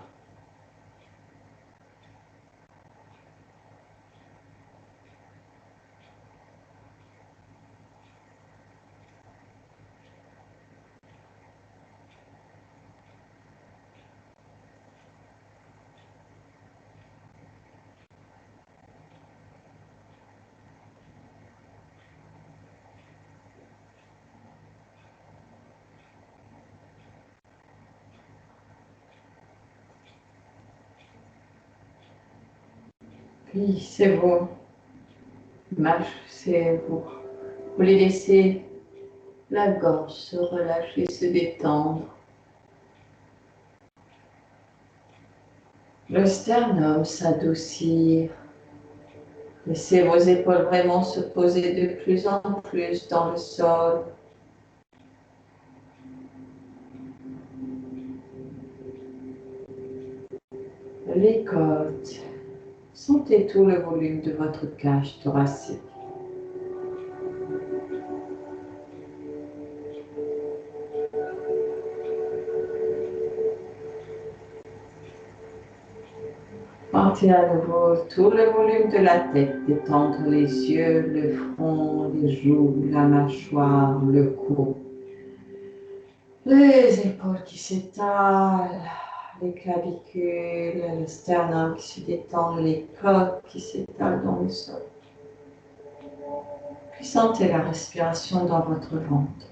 Puis c'est bon. C'est vous. Vous voulez laisser la gorge se relâcher, se détendre. Le sternum s'adoucir. Laissez vos épaules vraiment se poser de plus en plus dans le sol. Les côtes. Sentez tout le volume de votre cage thoracique. Sentez à nouveau tout le volume de la tête, détendre les yeux, le front, les joues, la mâchoire, le cou. Les épaules qui s'étalent, les clavicules, le sternum qui se détend, les côtes qui s'étalent dans le sol. Puis sentez la respiration dans votre ventre.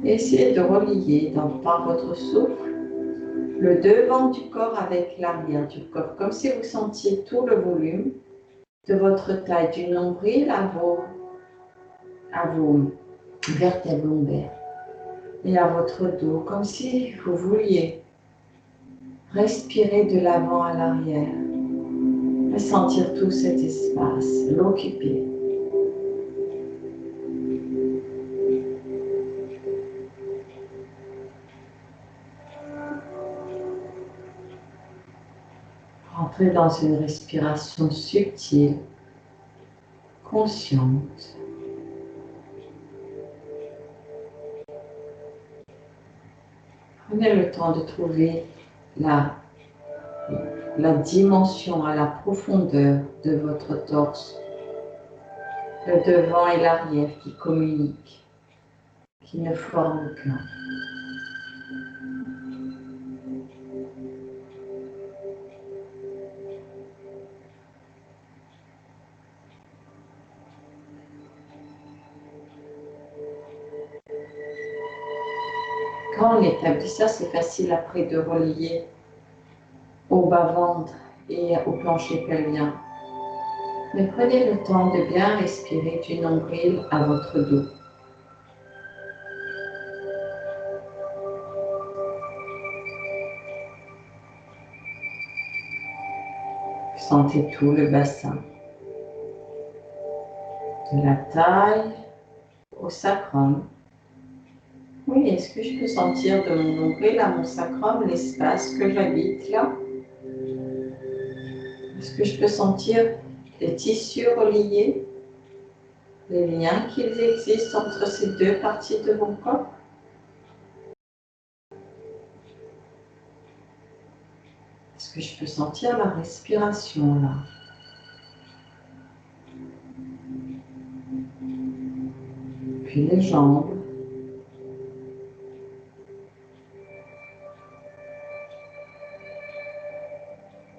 Et essayez de relier par votre souffle le devant du corps avec l'arrière du corps, comme si vous sentiez tout le volume de votre taille, du nombril à vos vertèbres lombaires et à votre dos, comme si vous vouliez respirer de l'avant à l'arrière, ressentir tout cet espace, l'occuper. Entrez dans une respiration subtile, consciente. Prenez le temps de trouver la dimension à la profondeur de votre torse, le devant et l'arrière qui communiquent, qui ne forment qu'un. Quand on établit ça, c'est facile après de relier au bas-ventre et au plancher pelvien. Mais prenez le temps de bien respirer du nombril à votre dos. Sentez tout le bassin. De la taille au sacrum. Oui, est-ce que je peux sentir de mon nombril à mon sacrum l'espace que j'habite là? Est-ce que je peux sentir les tissus reliés, les liens qu'ils existent entre ces deux parties de mon corps? Est-ce que je peux sentir la respiration là? Puis les jambes.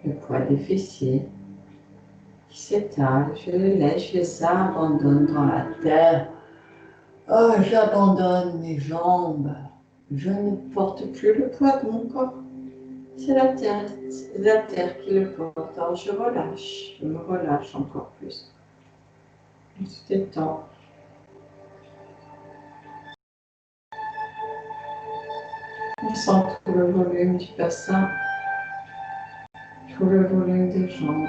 Le poids des fessiers qui s'étalent, je les laisse, je les abandonne dans la terre. Oh, j'abandonne mes jambes. Je ne porte plus le poids de mon corps. C'est la terre qui le porte. Alors je relâche, je me relâche encore plus. On se détend. On sent tout le volume du bassin, tout le volume des jambes,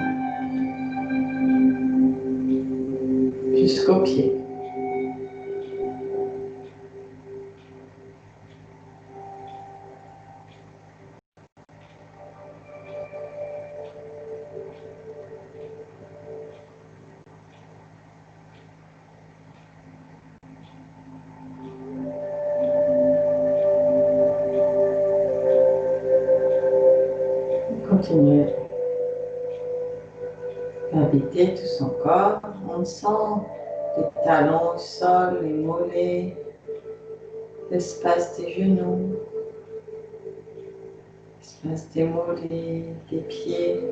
jusqu'aux pieds. Continuez à habiter tout son corps. On sent les talons au sol, les mollets, l'espace des genoux, l'espace des mollets, des pieds.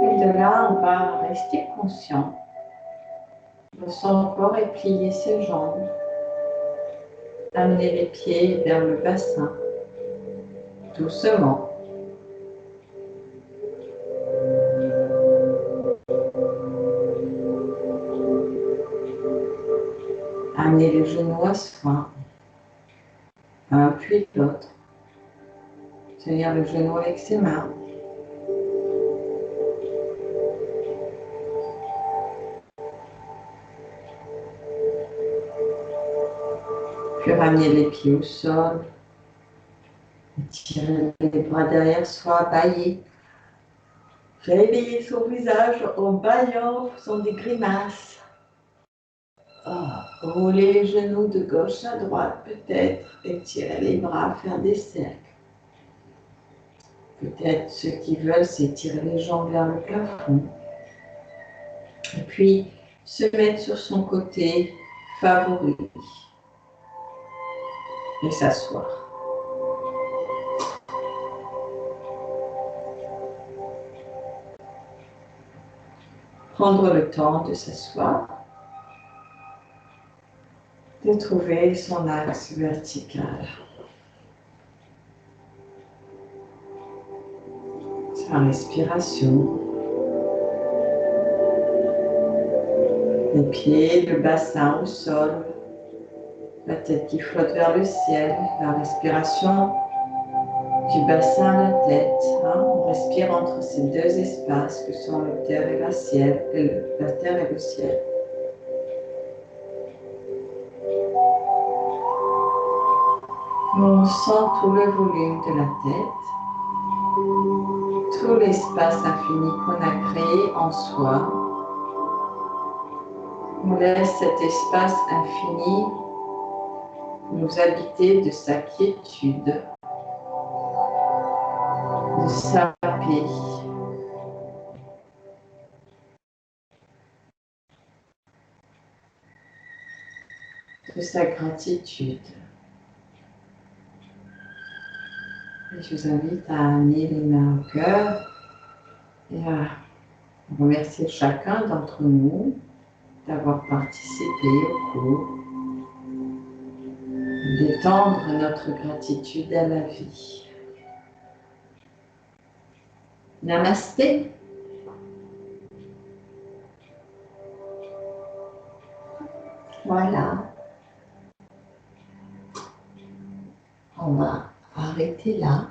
Et de là, on va rester conscient de son corps et plier ses jambes. Amener les pieds vers le bassin, doucement. Amener les genoux à soi, un puis l'autre. Tenir le genou avec ses mains. Puis ramener les pieds au sol. Étirer les bras derrière soi, bailler. Réveiller son visage en baillant, faisant des grimaces. Rouler les genoux de gauche à droite peut-être. Étirer les bras, faire des cercles. Peut-être ceux qui veulent s'étirer les jambes vers le plafond. Et puis se mettre sur son côté favori. Et s'asseoir. Prendre le temps de s'asseoir, de trouver son axe vertical. Sa respiration. Les pieds, le bassin au sol, la tête qui flotte vers le ciel, la respiration du bassin à la tête. On respire entre ces deux espaces que sont la terre et la terre et le ciel. On sent tout le volume de la tête, tout l'espace infini qu'on a créé en soi. On laisse cet espace infini nous habiter de sa quiétude, de sa paix. De sa gratitude. Et je vous invite à amener les mains au cœur et à remercier chacun d'entre nous d'avoir participé au cours, d'étendre notre gratitude à la vie. Namasté. Voilà. On va arrêter là.